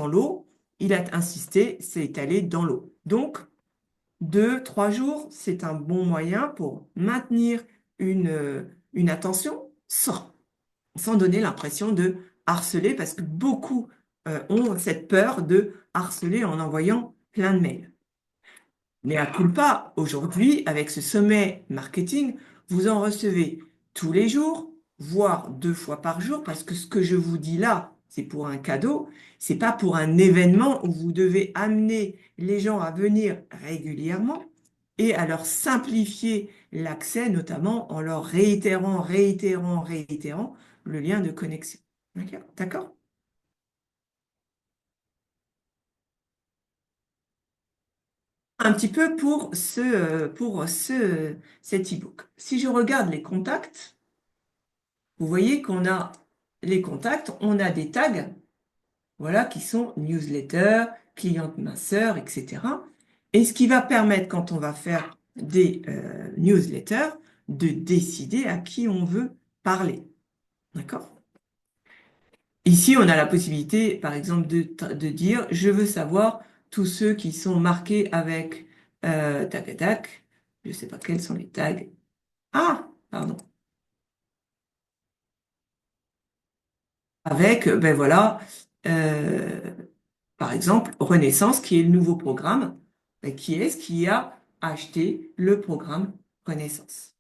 l'eau. Il a insisté, c'est allé dans l'eau. Donc, 2, 3 jours, c'est un bon moyen pour maintenir une attention sans donner l'impression de harceler, parce que beaucoup ont cette peur de harceler en envoyant plein de mails. Mais à culpa, aujourd'hui, avec ce sommet marketing, vous en recevez tous les jours, voire 2 fois par jour, parce que ce que je vous dis là, c'est pour un cadeau, c'est pas pour un événement où vous devez amener les gens à venir régulièrement et à leur simplifier l'accès, notamment en leur réitérant le lien de connexion. D'accord? Un petit peu pour cet e-book. Si je regarde les contacts, vous voyez qu'on a les contacts, on a des tags, voilà, qui sont newsletter, cliente minceur, etc. Et ce qui va permettre, quand on va faire des newsletters, de décider à qui on veut parler. D'accord? Ici, on a la possibilité, par exemple, de dire, je veux savoir tous ceux qui sont marqués avec tac, tac, je ne sais pas quels sont les tags. Ah, pardon. Avec, ben voilà, euh, par exemple, Renaissance, qui est le nouveau programme. Ben, qui est-ce qui a acheté le programme Renaissance?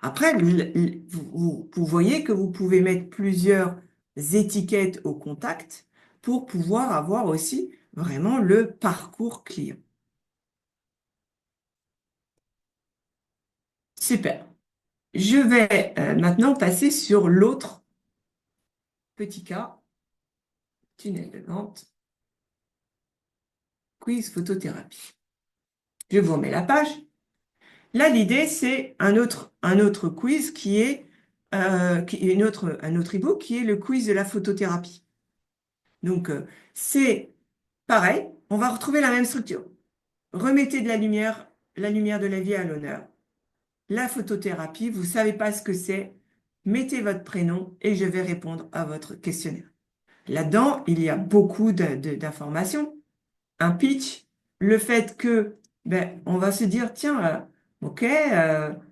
Après, vous voyez que vous pouvez mettre plusieurs étiquettes au contact pour pouvoir avoir aussi vraiment le parcours client. Super. Je vais maintenant passer sur l'autre petit cas, tunnel de vente, quiz photothérapie. Je vous remets la page. Là, l'idée, c'est un autre quiz un autre e-book qui est le quiz de la photothérapie. Donc, c'est pareil, on va retrouver la même structure. Remettez de la lumière de la vie à l'honneur. La photothérapie, vous ne savez pas ce que c'est, mettez votre prénom et je vais répondre à votre questionnaire. Là-dedans, il y a beaucoup d'informations. Un pitch, le fait que, on va se dire, tiens, ok,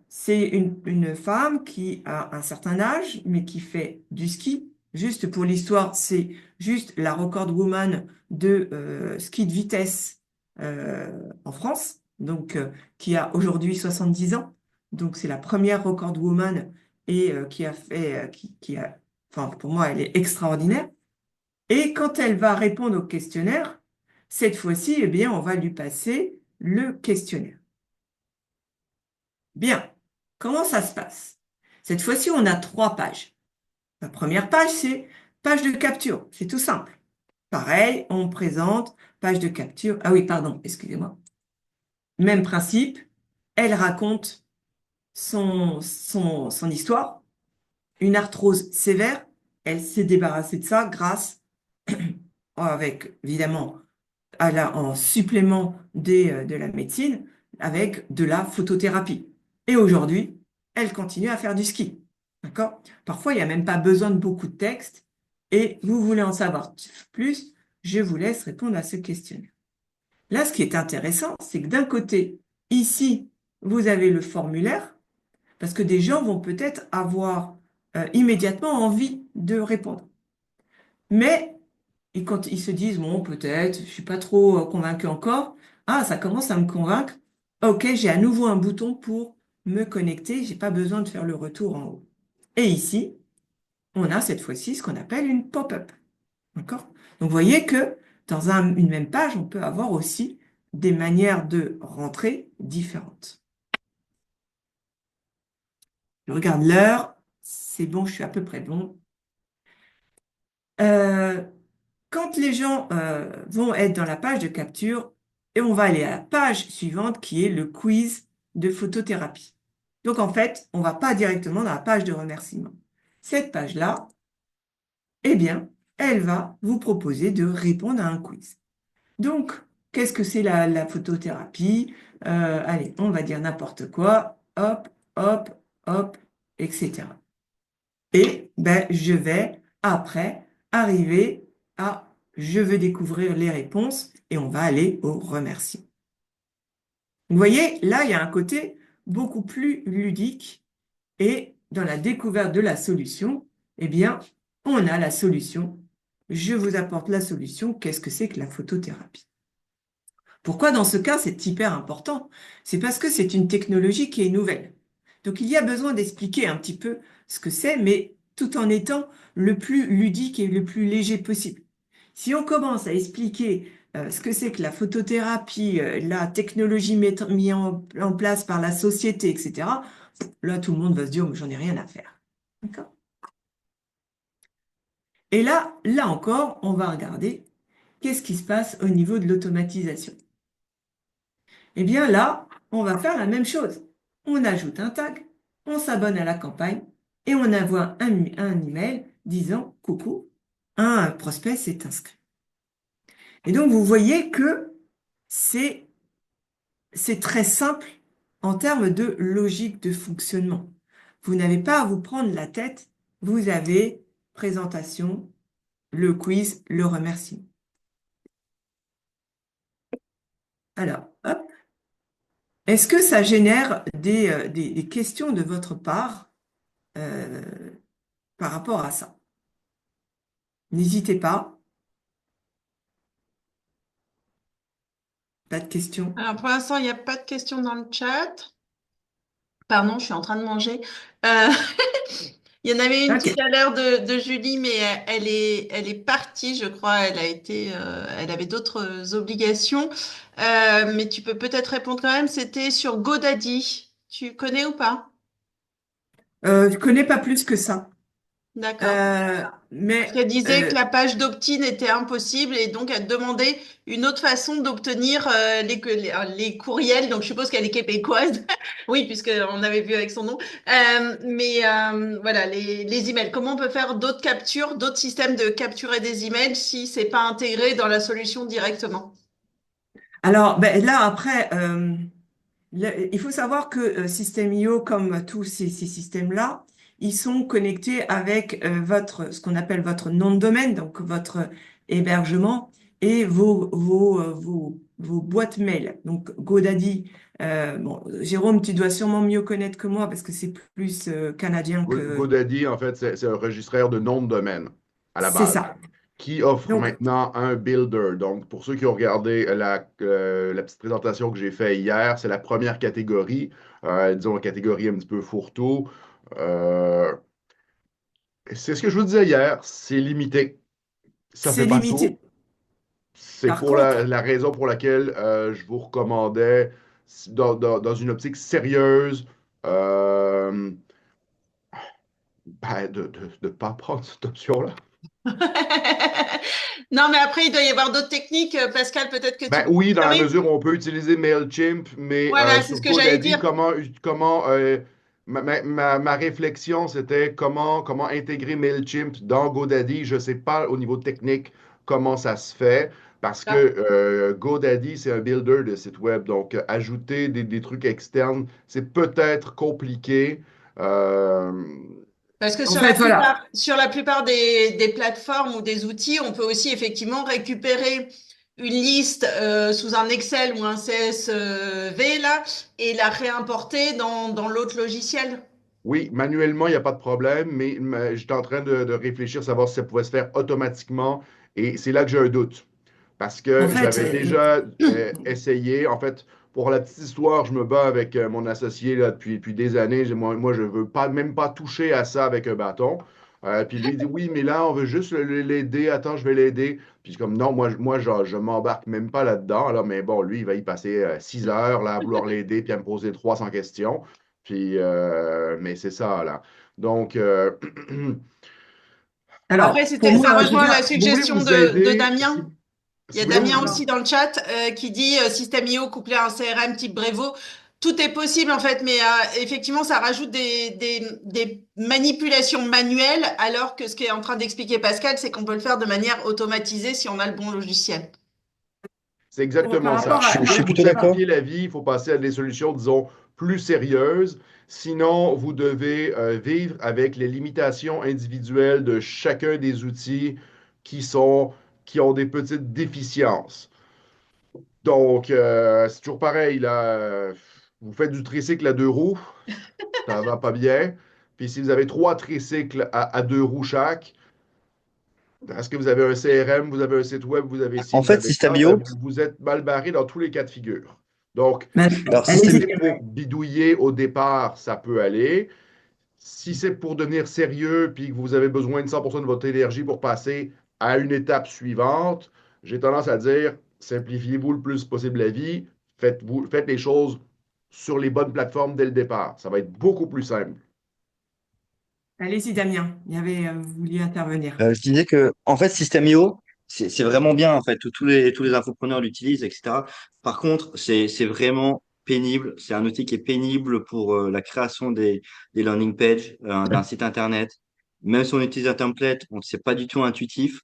c'est une femme qui a un certain âge, mais qui fait du ski. Juste pour l'histoire, c'est juste la record woman de ski de vitesse en France, donc qui a aujourd'hui 70 ans. Donc c'est la première record woman et qui a fait, enfin pour moi, elle est extraordinaire. Et quand elle va répondre au questionnaire, cette fois-ci, eh bien, on va lui passer le questionnaire. Bien, comment ça se passe? Cette fois-ci, on a 3 pages. La première page, c'est page de capture. C'est tout simple. Pareil, on présente page de capture. Ah oui, pardon, excusez-moi. Même principe, elle raconte son histoire. Une arthrose sévère, elle s'est débarrassée de ça grâce, avec évidemment en supplément de la médecine avec de la photothérapie. Et aujourd'hui, elle continue à faire du ski. D'accord? Parfois, il n'y a même pas besoin de beaucoup de texte. Et vous voulez en savoir plus, je vous laisse répondre à ce questionnaire. Là, ce qui est intéressant, c'est que d'un côté, ici, vous avez le formulaire, parce que des gens vont peut-être avoir immédiatement envie de répondre. Mais et quand ils se disent, bon, peut-être, je suis pas trop convaincu encore, ah, ça commence à me convaincre, ok, j'ai à nouveau un bouton pour me connecter, j'ai pas besoin de faire le retour en haut. Et ici, on a cette fois-ci ce qu'on appelle une pop-up. D'accord? Donc, vous voyez que dans une même page, on peut avoir aussi des manières de rentrer différentes. Je regarde l'heure, c'est bon, je suis à peu près bon. Euh, Quand les gens vont être dans la page de capture, et on va aller à la page suivante qui est le quiz de photothérapie. Donc en fait, on ne va pas directement dans la page de remerciement. Cette page-là, eh bien, elle va vous proposer de répondre à un quiz. Donc, qu'est-ce que c'est la photothérapie? Allez, on va dire n'importe quoi. Hop, hop, hop, etc. Et je vais après arriver à je veux découvrir les réponses et on va aller au remerciement. Vous voyez, là, il y a un côté beaucoup plus ludique et dans la découverte de la solution, eh bien, on a la solution. Je vous apporte la solution. Qu'est-ce que c'est que la photothérapie? Pourquoi dans ce cas, c'est hyper important? C'est parce que c'est une technologie qui est nouvelle. Donc, il y a besoin d'expliquer un petit peu ce que c'est, mais tout en étant le plus ludique et le plus léger possible. Si on commence à expliquer ce que c'est que la photothérapie, la technologie mise en place par la société, etc., là, tout le monde va se dire, mais j'en ai rien à faire. D'accord? Et là encore, on va regarder qu'est-ce qui se passe au niveau de l'automatisation. Eh bien là, on va faire la même chose. On ajoute un tag, on s'abonne à la campagne et on envoie un email disant coucou, un prospect s'est inscrit. Et donc vous voyez que c'est très simple en termes de logique de fonctionnement. Vous n'avez pas à vous prendre la tête, vous avez présentation, le quiz, le remerciement. Alors, hop. Est-ce que ça génère des questions de votre part euh, par rapport à ça? N'hésitez pas, pas de questions. Alors, pour l'instant, il n'y a pas de questions dans le chat. Pardon, je suis en train de manger. Euh, il y en avait une tout Ok. à l'heure de Julie, mais elle est partie, je crois. Elle avait d'autres obligations. Mais tu peux peut-être répondre quand même. C'était sur GoDaddy. Tu connais ou pas? Je connais pas plus que ça. D'accord. Euh, Parce mais qu'elle disait que la page d'opt-in était impossible et donc elle demandait une autre façon d'obtenir les courriels. Donc je suppose qu'elle est québécoise. Oui, puisqu'on avait vu avec son nom. Voilà, les emails. Comment on peut faire d'autres captures, d'autres systèmes de capturer des emails si c'est pas intégré dans la solution directement? alors, ben, là, après, il faut savoir que System.io, comme tous ces systèmes-là, ils sont connectés avec ce qu'on appelle votre nom de domaine, donc votre hébergement et vos boîtes mail. Donc, GoDaddy, bon, Jérôme, tu dois sûrement mieux connaître que moi parce que c'est plus canadien que... GoDaddy, en fait, c'est un registraire de nom de domaine à la C'est base, ça. qui offre Donc, maintenant un builder. Donc, pour ceux qui ont regardé la petite présentation que j'ai faite hier, c'est la première catégorie, disons, catégorie un petit peu fourre-tout. Euh, c'est ce que je vous disais hier, c'est limité. Ça c'est fait pas tout. limité. C'est Par pour contre, la raison pour laquelle je vous recommandais, dans une optique sérieuse, euh, ben, de ne pas prendre cette option-là. Non, mais après, il doit y avoir d'autres techniques. Pascal, peut-être que tu Ben peux oui, dans la confirmer. mesure où on peut utiliser MailChimp, mais Voilà, c'est sur ce que j'allais GoDaddy, dire. ma réflexion, c'était comment intégrer MailChimp dans GoDaddy. Je ne sais pas au niveau technique comment ça se fait, parce que Ah, GoDaddy, c'est un builder de site web. Donc, ajouter des trucs externes, c'est peut-être compliqué. Euh, parce que en fait, voilà. sur la plupart des plateformes ou des outils, on peut aussi effectivement récupérer une liste sous un Excel ou un CSV là et la réimporter dans l'autre logiciel. Oui, manuellement, il n'y a pas de problème, mais j'étais en train de réfléchir, savoir si ça pouvait se faire automatiquement. Et c'est là que j'ai un doute. Parce En que fait, j'avais déjà essayé. En fait, pour la petite histoire, je me bats avec mon associé là, depuis des années. Moi, je ne veux pas, même pas toucher à ça avec un bâton. Puis lui, il dit, oui, mais là, on veut juste l'aider. Attends, je vais l'aider. Puis je suis comme, non, moi je m'embarque même pas là-dedans. Là, mais bon, lui, il va y passer 6 heures là, à vouloir l'aider, puis à me poser 300 questions. Puis, mais c'est ça, là. Donc, Après, alors, pour moi, ça je veux rejoint la dire, si vous voulez suggestion vous de aider, Damien. Il y si a vous voulez Damien vous, aussi dans le chat qui dit System.io couplé à un CRM type Brevo. Tout est possible en fait, mais effectivement, ça rajoute des manipulations manuelles, alors que ce qu'est en train d'expliquer Pascal, c'est qu'on peut le faire de manière automatisée si on a le bon logiciel. c'est par exactement ça. rapport Si à... vous Je voulez suis vous plutôt d'accord. simplifier la vie, il faut passer à des solutions, disons, plus sérieuses. Sinon, vous devez vivre avec les limitations individuelles de chacun des outils qui sont, qui ont des petites déficiences. Donc, c'est toujours pareil, là. Vous faites du tricycle à 2 roues, ça va pas bien. Puis si vous avez 3 tricycles à 2 roues chaque, est-ce que vous avez un CRM, vous avez un site web, vous avez ci, En vous fait, avez ça, ben System.io, vous êtes mal barré dans tous les cas de figure. Donc, alors si System, Allez-y. c'est pour bidouiller au départ, ça peut aller. Si c'est pour devenir sérieux puis que vous avez besoin de 100% de votre énergie pour passer à une étape suivante, j'ai tendance à dire simplifiez-vous le plus possible la vie, faites les choses sur les bonnes plateformes dès le départ. Ça va être beaucoup plus simple. Allez-y, Damien. Vous vouliez intervenir. je disais que en fait, System.io, c'est vraiment bien en fait. Tous les infopreneurs l'utilisent, etc. Par contre, c'est vraiment pénible. C'est un outil qui est pénible pour la création des landing pages d'un site internet. Même si on utilise un template, on c'est pas du tout intuitif.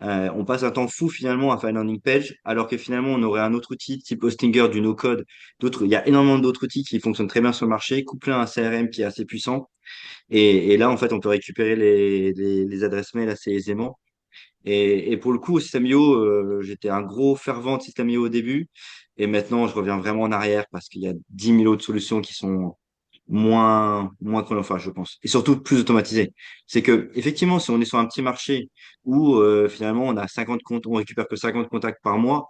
On passe un temps fou finalement à faire une landing page, alors que finalement on aurait un autre outil type Hostinger du no-code. Il y a énormément d'autres outils qui fonctionnent très bien sur le marché, couplé à un CRM qui est assez puissant. Et là, en fait, on peut récupérer les adresses mail assez aisément. Et pour le coup, au System.io, j'étais un gros fervent de System.io au début. Et maintenant, je reviens vraiment en arrière parce qu'il y a 10 000 autres solutions qui sont moins chronophages, je pense. Et surtout plus automatisées. C'est que, effectivement, si on est sur un petit marché où finalement on a 50 comptes, on récupère que 50 contacts par mois,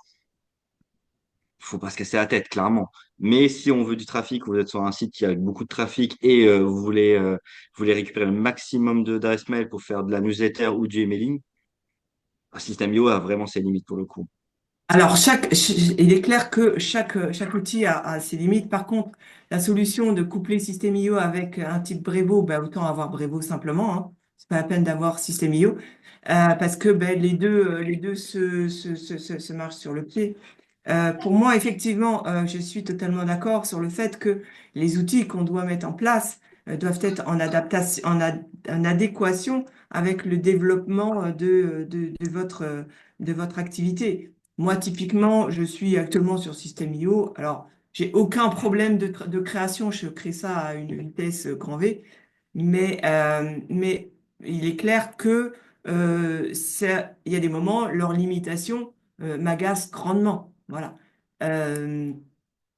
faut pas se casser la tête, clairement. Mais si on veut du trafic, vous êtes sur un site qui a beaucoup de trafic et vous voulez récupérer le maximum d'adresses mail pour faire de la newsletter ou du emailing, System.io a vraiment ses limites pour le coup. Alors, il est clair que chaque outil a ses limites. Par contre, la solution de coupler System.io avec un type Brevo, ben, autant avoir Brevo simplement. Hein. C'est pas la peine d'avoir System.io parce que ben, les deux se marchent sur le pied. Pour moi, effectivement, je suis totalement d'accord sur le fait que les outils qu'on doit mettre en place doivent être en adaptation, en adéquation avec le développement de votre activité. Moi, typiquement, je suis actuellement sur System.io. Alors, j'ai aucun problème de création. Je crée ça à une vitesse grand V. Mais il est clair que il y a des moments, leurs limitations m'agacent grandement. Voilà. Euh,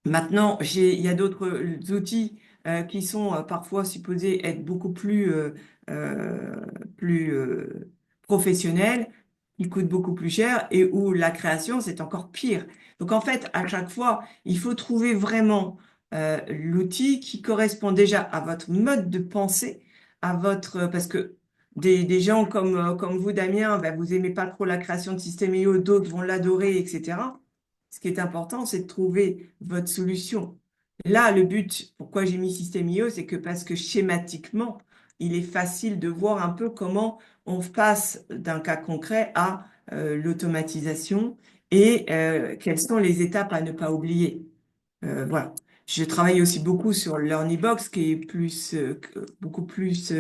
Maintenant, il y a d'autres outils qui sont parfois supposés être beaucoup euh, plus professionnels, qui coûtent beaucoup plus cher et où la création, c'est encore pire. Donc, en fait, à chaque fois, il faut trouver vraiment l'outil qui correspond déjà à votre mode de pensée, parce que des gens comme vous, Damien, ben, vous aimez pas trop la création de System.io, d'autres vont l'adorer, etc. Ce qui est important, c'est de trouver votre solution. Là, le but, pourquoi j'ai mis System.io, c'est que parce que schématiquement, il est facile de voir un peu comment on passe d'un cas concret à l'automatisation et quelles sont les étapes à ne pas oublier. Voilà. Je travaille aussi beaucoup sur LearnyBox, qui est beaucoup plus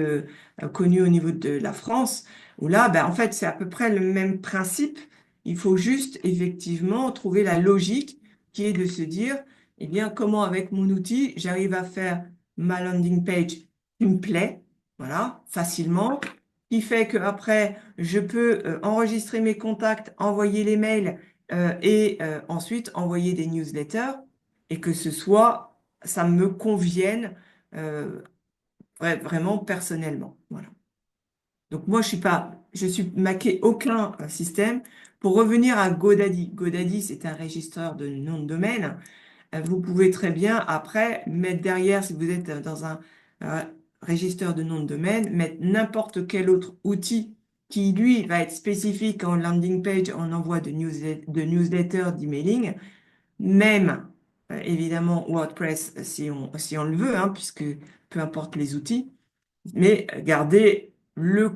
connu au niveau de la France, où là, ben, en fait, c'est à peu près le même principe. Il faut juste, effectivement, trouver la logique qui est de se dire, eh bien, comment avec mon outil, j'arrive à faire ma landing page qui me plaît, voilà, facilement, qui fait qu'après, je peux enregistrer mes contacts, envoyer les mails et ensuite envoyer des newsletters et que ça me convienne euh, vraiment personnellement. Voilà. Donc moi, je suis maqué aucun système. Pour revenir à GoDaddy, GoDaddy, c'est un registreur de nom de domaine. Vous pouvez très bien après mettre derrière, si vous êtes dans un euh, registre de nom de domaine, mettre n'importe quel autre outil qui, lui, va être spécifique en landing page, en envoi de newsletter, d'emailing. Même, évidemment, WordPress si on le veut, hein, puisque peu importe les outils, mais gardez le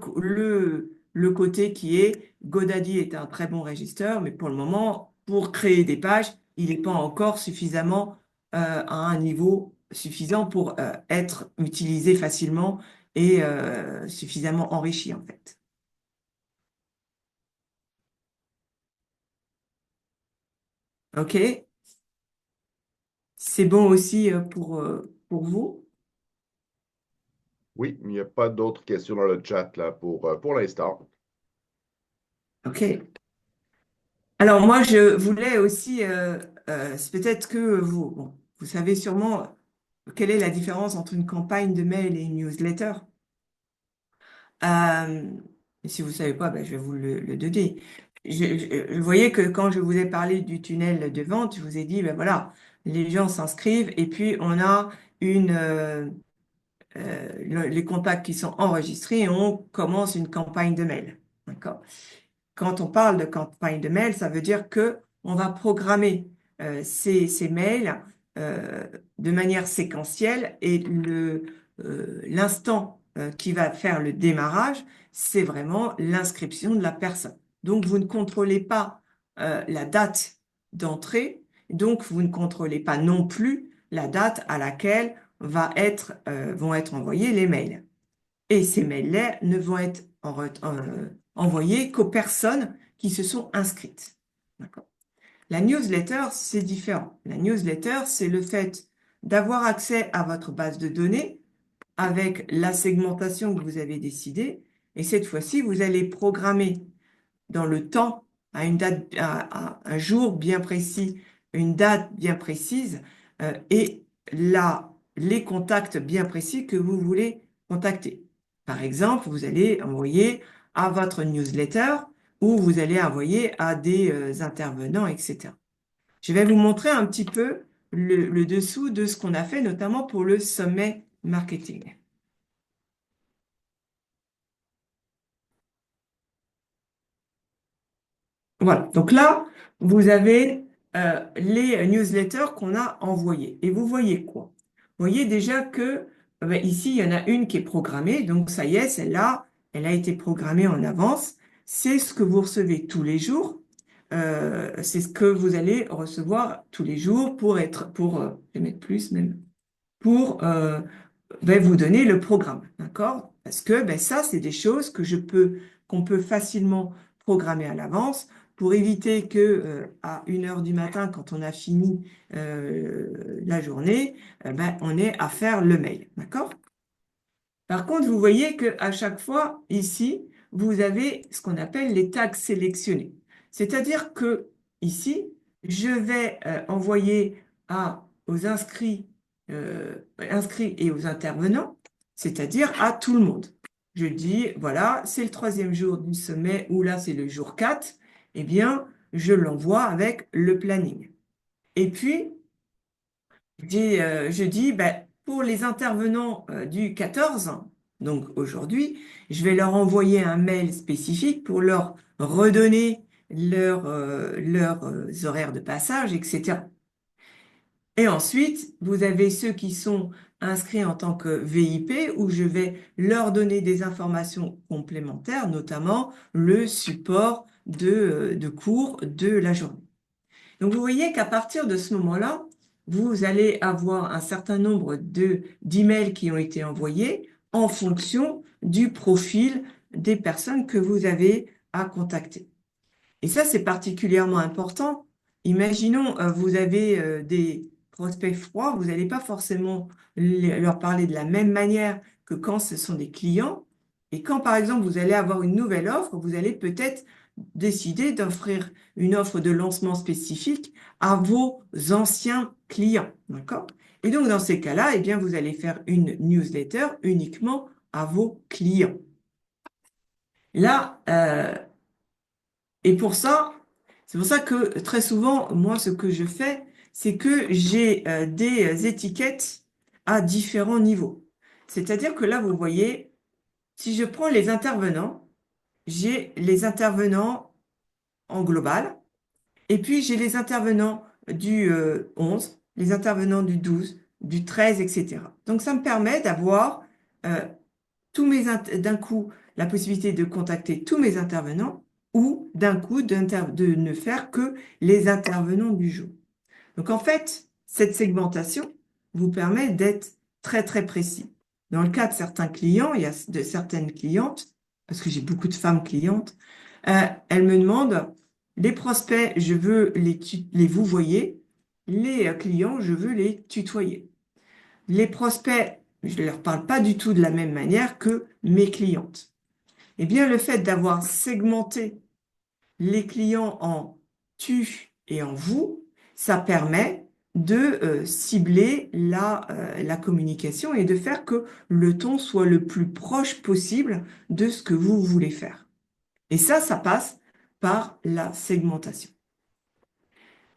côté qui est GoDaddy est un très bon régisseur, mais pour le moment, pour créer des pages, il n'est pas encore suffisamment à un niveau suffisant pour être utilisé facilement et suffisamment enrichi, en fait. OK? C'est bon aussi pour vous? Oui, il n'y a pas d'autres questions dans le chat là pour l'instant. OK. Alors moi, je voulais aussi, c'est peut-être que bon, vous savez sûrement quelle est la différence entre une campagne de mail et une newsletter. Euh, et si vous ne savez pas, ben, je vais vous le donner. Vous voyez que quand je vous ai parlé du tunnel de vente, je vous ai dit, ben voilà, les gens s'inscrivent et puis on a les contacts qui sont enregistrés et on commence une campagne de mail. D'accord? Quand on parle de campagne de mail, ça veut dire que on va programmer ces mails euh, de manière séquentielle et l'instant qui va faire le démarrage, c'est vraiment l'inscription de la personne. Donc, vous ne contrôlez pas la date d'entrée, donc vous ne contrôlez pas non plus la date à laquelle vont être envoyés les mails. Et ces mails-là ne vont être envoyés qu'aux personnes qui se sont inscrites. D'accord. La newsletter, c'est différent. La newsletter, c'est le fait d'avoir accès à votre base de données avec la segmentation que vous avez décidée. Et cette fois-ci, vous allez programmer dans le temps, à une date, à un jour bien précis, une date bien précise, et les contacts bien précis que vous voulez contacter. Par exemple, vous allez envoyer à votre newsletter ou vous allez envoyer à des intervenants, etc. Je vais vous montrer un petit peu le dessous de ce qu'on a fait, notamment pour le sommet marketing. Voilà. Donc là, vous avez les newsletters qu'on a envoyés. Et vous voyez quoi? Vous voyez déjà que ben, ici, il y en a une qui est programmée. Donc ça y est, celle-là, elle a été programmée en avance. C'est ce que vous recevez tous les jours. C'est ce que vous allez recevoir tous les jours je vais mettre plus même, pour ben, vous donner le programme, d'accord? Parce que ben, ça, c'est des choses qu'on peut facilement programmer à l'avance pour éviter que à 1 heure du matin, quand on a fini la journée, ben, on ait à faire le mail, d'accord? Par contre, vous voyez qu'à chaque fois, ici, vous avez ce qu'on appelle les tags sélectionnés. C'est-à-dire que ici, je vais envoyer aux inscrits et aux intervenants, c'est-à-dire à tout le monde. Je dis, voilà, c'est le 3e jour du sommet, ou là, c'est le jour 4. Eh bien, je l'envoie avec le planning. Et puis, je dis, ben, pour les intervenants du 14, donc aujourd'hui, je vais leur envoyer un mail spécifique pour leur redonner leurs horaires de passage, etc. Et ensuite, vous avez ceux qui sont inscrits en tant que VIP, où je vais leur donner des informations complémentaires, notamment le support de cours de la journée. Donc, vous voyez qu'à partir de ce moment-là, vous allez avoir un certain nombre d'emails qui ont été envoyés en fonction du profil des personnes que vous avez à contacter. Et ça, c'est particulièrement important. Imaginons, vous avez des prospects froids, vous n'allez pas forcément leur parler de la même manière que quand ce sont des clients. Et quand, par exemple, vous allez avoir une nouvelle offre, vous allez peut-être décider d'offrir une offre de lancement spécifique à vos anciens clients. D'accord? Et donc, dans ces cas-là, eh bien, vous allez faire une newsletter uniquement à vos clients. Là, et pour ça, c'est pour ça que très souvent, moi, ce que je fais, c'est que j'ai des étiquettes à différents niveaux. C'est-à-dire que là, vous voyez, si je prends les intervenants, j'ai les intervenants en global, et puis j'ai les intervenants du 11, les intervenants du 12, du 13, etc. Donc ça me permet d'avoir euh, d'un coup la possibilité de contacter tous mes intervenants ou d'un coup de ne faire que les intervenants du jour. Donc en fait, cette segmentation vous permet d'être très très précis. Dans le cas de certains clients, il y a de certaines clientes, parce que j'ai beaucoup de femmes clientes, elles me demandent, les prospects, je veux les vouvoyer, les clients, je veux les tutoyer. Les prospects, je ne leur parle pas du tout de la même manière que mes clientes. Eh bien, le fait d'avoir segmenté les clients en tu et en vous, ça permet de cibler la communication et de faire que le ton soit le plus proche possible de ce que vous voulez faire. Et ça passe par la segmentation.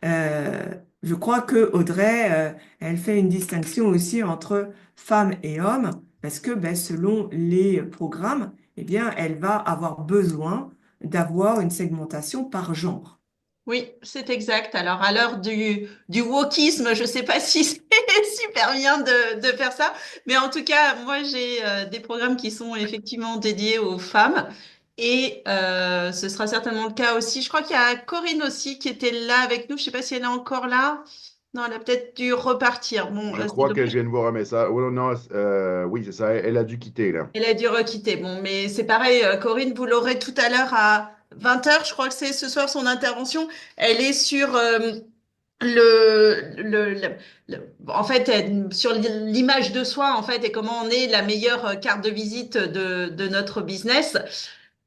Je crois que Audrey, elle fait une distinction aussi entre femmes et hommes, parce que ben, selon les programmes, eh bien, elle va avoir besoin d'avoir une segmentation par genre. Oui, c'est exact. Alors, à l'heure du wokisme, je ne sais pas si c'est super bien de faire ça, mais en tout cas, moi, j'ai des programmes qui sont effectivement dédiés aux femmes et ce sera certainement le cas aussi. Je crois qu'il y a Corinne aussi qui était là avec nous. Je ne sais pas si elle est encore là. Non, elle a peut-être dû repartir. Bon, Je c'est crois que je dommage. viens de voir un message. Oh, non, oui, c'est ça. Elle a dû quitter, là. Elle a dû requitter. Bon, mais c'est pareil, Corinne, vous l'aurez tout à l'heure à 20 h. Je crois que c'est ce soir son intervention. Elle est sur le, le, le- en fait, sur l'image de soi, en fait, et comment on est la meilleure carte de visite de notre business.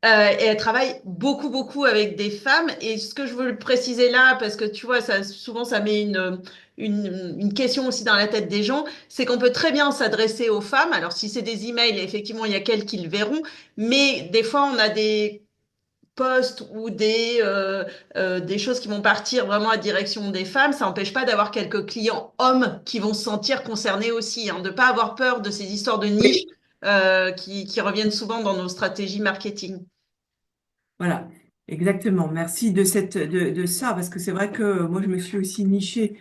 Et elle travaille beaucoup, beaucoup avec des femmes. Et ce que je veux préciser là, parce que tu vois, ça, souvent, ça met une question aussi dans la tête des gens, c'est qu'on peut très bien s'adresser aux femmes. Alors, si c'est des emails, effectivement, il y a qu'elles qui le verront. Mais des fois, on a des posts ou des choses qui vont partir vraiment à direction des femmes, ça n'empêche pas d'avoir quelques clients hommes qui vont se sentir concernés aussi, hein, de ne pas avoir peur de ces histoires de niche Oui. qui reviennent souvent dans nos stratégies marketing. Voilà. Exactement. Merci de ça, parce que c'est vrai que moi, je me suis aussi nichée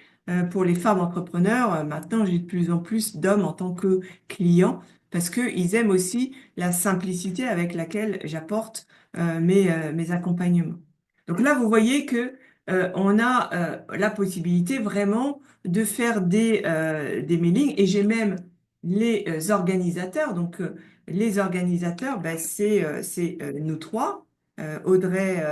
pour les femmes entrepreneurs. Maintenant, j'ai de plus en plus d'hommes en tant que clients, parce qu'ils aiment aussi la simplicité avec laquelle j'apporte mes accompagnements. Donc là, vous voyez que on a la possibilité vraiment de faire des mailings, et j'ai même les organisateurs. Donc, les organisateurs, ben, c'est nous trois, Audrey,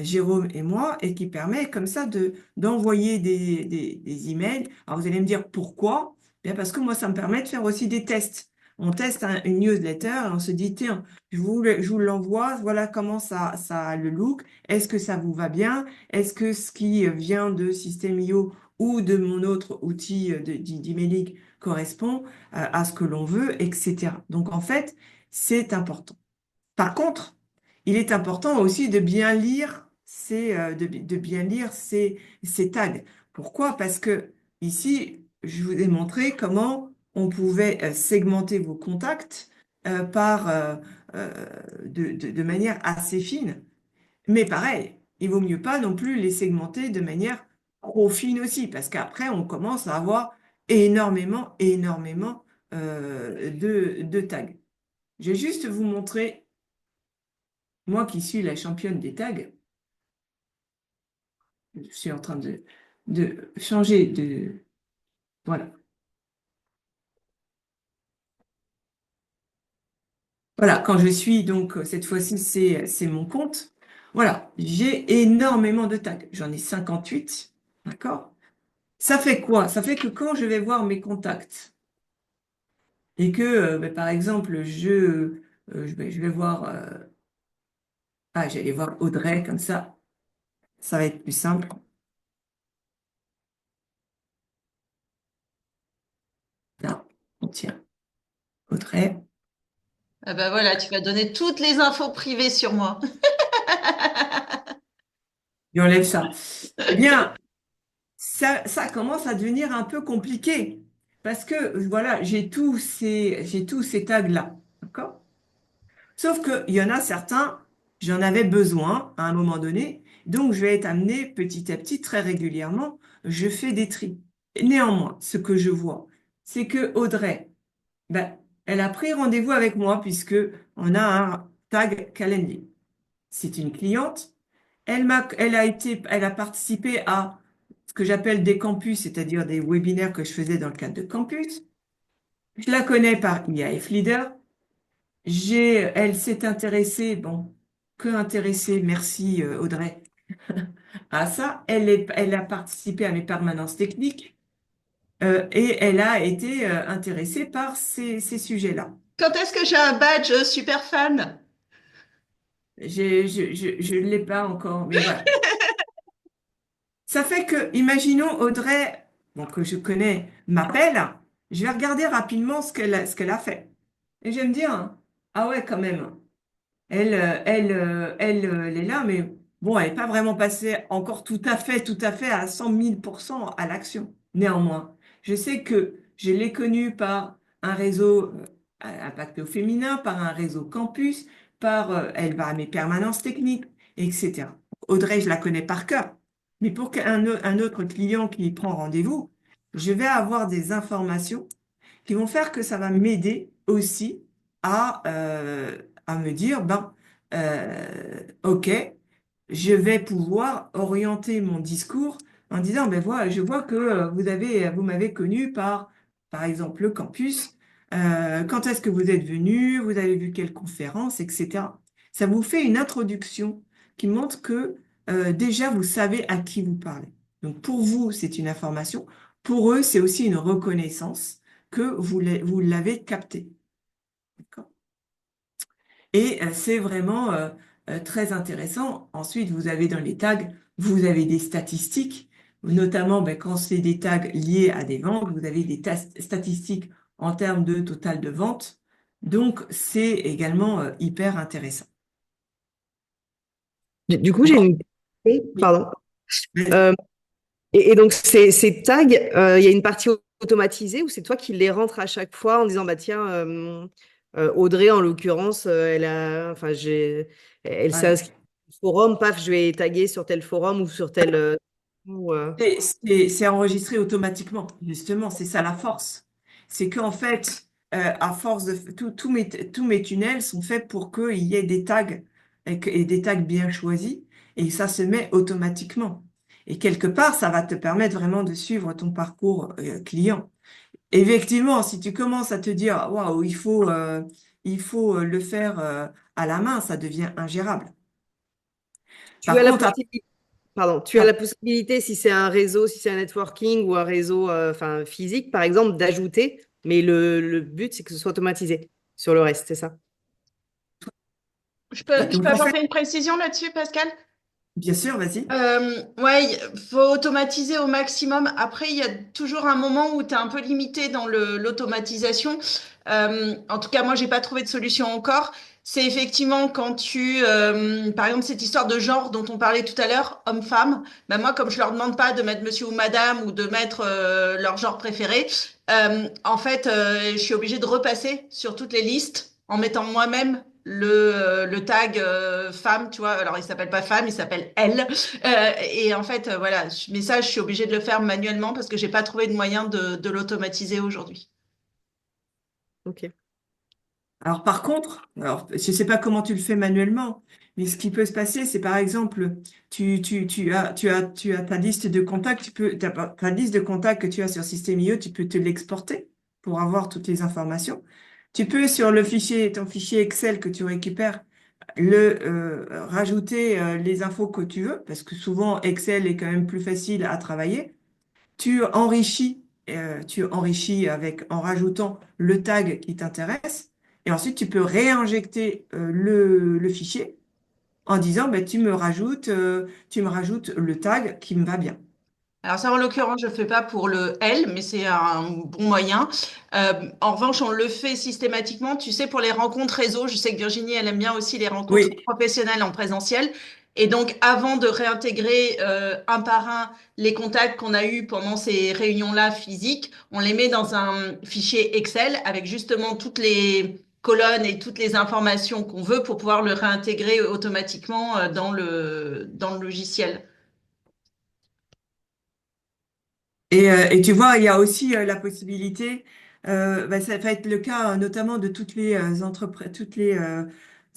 Jérôme et moi, et qui permet comme ça d'envoyer des emails. Alors vous allez me dire pourquoi? Bien parce que moi, ça me permet de faire aussi des tests. On teste une newsletter et on se dit, tiens, je vous l'envoie, voilà comment ça a le look. Est-ce que ça vous va bien? Est-ce que ce qui vient de System.io ou de mon autre outil d'emailing correspond à ce que l'on veut, etc. Donc en fait, c'est important. Par contre, il est important aussi de bien lire de bien lire ces tags. Pourquoi? Parce que ici, je vous ai montré comment on pouvait segmenter vos contacts par de manière assez fine. Mais pareil, il vaut mieux pas non plus les segmenter de manière trop fine aussi, parce qu'après, on commence à avoir énormément de tags. Je vais juste vous montrer, moi qui suis la championne des tags, je suis en train de changer de... Voilà. Voilà, quand je suis, donc cette fois-ci, c'est mon compte. Voilà, j'ai énormément de tags. J'en ai 58, d'accord? Ça fait quoi? Ça fait que quand je vais voir mes contacts et que, ben, par exemple, je vais voir... j'allais voir Audrey comme ça va être plus simple. Là, on tient Audrey. Ah bah voilà, tu vas donner toutes les infos privées sur moi. Et on enlève ça. Eh bien, ça commence à devenir un peu compliqué parce que voilà, j'ai tous ces tags-là, d'accord? Sauf qu'il y en a certains, j'en avais besoin à un moment donné, donc je vais être amené petit à petit, très régulièrement, je fais des tris. Néanmoins, ce que je vois, c'est que Audrey, ben, elle a pris rendez-vous avec moi puisque on a un tag Calendly. C'est une cliente. Elle a participé à ce que j'appelle des campus, c'est-à-dire des webinaires que je faisais dans le cadre de campus. Je la connais par IAF Leader. Elle s'est intéressée, bon, que intéressée, merci Audrey, à ça. Elle a participé à mes permanences techniques et elle a été intéressée par ces sujets-là. Quand est-ce que j'ai un badge super fan? Je ne l'ai pas encore, mais voilà. Ça fait que, imaginons Audrey, bon, que je connais, m'appelle, je vais regarder rapidement ce qu'elle a fait. Et je vais me dire, ah ouais, quand même, elle est là, mais bon, elle n'est pas vraiment passée encore tout à fait à 100 000% à l'action. Néanmoins, je sais que je l'ai connue par un réseau impacté au féminin, par un réseau campus, elle va à mes permanences techniques, etc. Audrey, je la connais par cœur. Mais pour un autre client qui prend rendez-vous, je vais avoir des informations qui vont faire que ça va m'aider aussi à me dire, ben, OK, je vais pouvoir orienter mon discours en disant, ben voilà, je vois que vous m'avez connu par exemple, le campus. Quand est-ce que vous êtes venu? Vous avez vu quelle conférence, etc. Ça vous fait une introduction qui montre que déjà vous savez à qui vous parlez. Donc pour vous, c'est une information. Pour eux, c'est aussi une reconnaissance que vous l'avez capté. D'accord. Et c'est vraiment très intéressant. Ensuite, vous avez dans les tags, vous avez des statistiques, notamment ben, quand c'est des tags liés à des ventes, vous avez des statistiques en termes de total de vente. Donc, c'est également hyper intéressant. Du coup, j'ai Bon, une question, oui. pardon. Euh, et donc, ces tags, il y a une partie automatisée ou c'est toi qui les rentres à chaque fois en disant, bah tiens, Audrey, en l'occurrence, elle s'est Ouais. inscrite forum, paf, je vais taguer sur tel forum ou sur tel. Ou, C'est enregistré automatiquement, justement, c'est ça la force. C'est qu'en fait, à force de tous mes tunnels sont faits pour qu'il y ait des tags et des tags bien choisis, et ça se met automatiquement. Et quelque part, ça va te permettre vraiment de suivre ton parcours client. Effectivement, si tu commences à te dire, waouh, il faut le faire à la main, ça devient ingérable. tu Par as la contre, possibilité. Pardon, tu as la possibilité, si c'est un réseau, si c'est un networking ou un réseau enfin, physique, par exemple, d'ajouter, mais le but, c'est que ce soit automatisé sur le reste, c'est ça? Je donc peux en fait, apporter une précision là-dessus, Pascal? bien sûr, vas-y. Ouais, faut automatiser au maximum. Après, il y a toujours un moment où tu es un peu limité dans l'automatisation. En tout cas, moi, j'ai pas trouvé de solution encore. C'est effectivement quand par exemple, cette histoire de genre dont on parlait tout à l'heure, homme-femme. Ben moi, comme je leur demande pas de mettre monsieur ou madame ou de mettre leur genre préféré, en fait, je suis obligée de repasser sur toutes les listes en mettant moi-même le tag femme, tu vois. Alors, il s'appelle pas femme, il s'appelle elle. Et en fait, voilà, mais ça, je suis obligée de le faire manuellement parce que j'ai pas trouvé de moyen de l'automatiser aujourd'hui. Ok. Alors par contre, alors, je ne sais pas comment tu le fais manuellement, mais ce qui peut se passer, c'est par exemple, tu as ta liste de contacts, ta liste de contacts que tu as sur System.io, tu peux te l'exporter pour avoir toutes les informations. Tu peux sur ton fichier Excel que tu récupères, rajouter les infos que tu veux, parce que souvent Excel est quand même plus facile à travailler. Tu enrichis en rajoutant le tag qui t'intéresse, et ensuite tu peux réinjecter le fichier en disant, ben, tu me rajoutes le tag qui me va bien. Alors ça, en l'occurrence, je ne fais pas pour le L, mais c'est un bon moyen. En revanche, on le fait systématiquement. Tu sais, pour les rencontres réseau, je sais que Virginie, elle aime bien aussi les rencontres Oui, professionnelles en présentiel. Et donc, avant de réintégrer un par un les contacts qu'on a eus pendant ces réunions-là physiques, on les met dans un fichier Excel avec justement toutes les colonnes et toutes les informations qu'on veut pour pouvoir le réintégrer automatiquement dans le logiciel. et tu vois, il y a aussi la possibilité, ben, ça va être le cas notamment de toutes les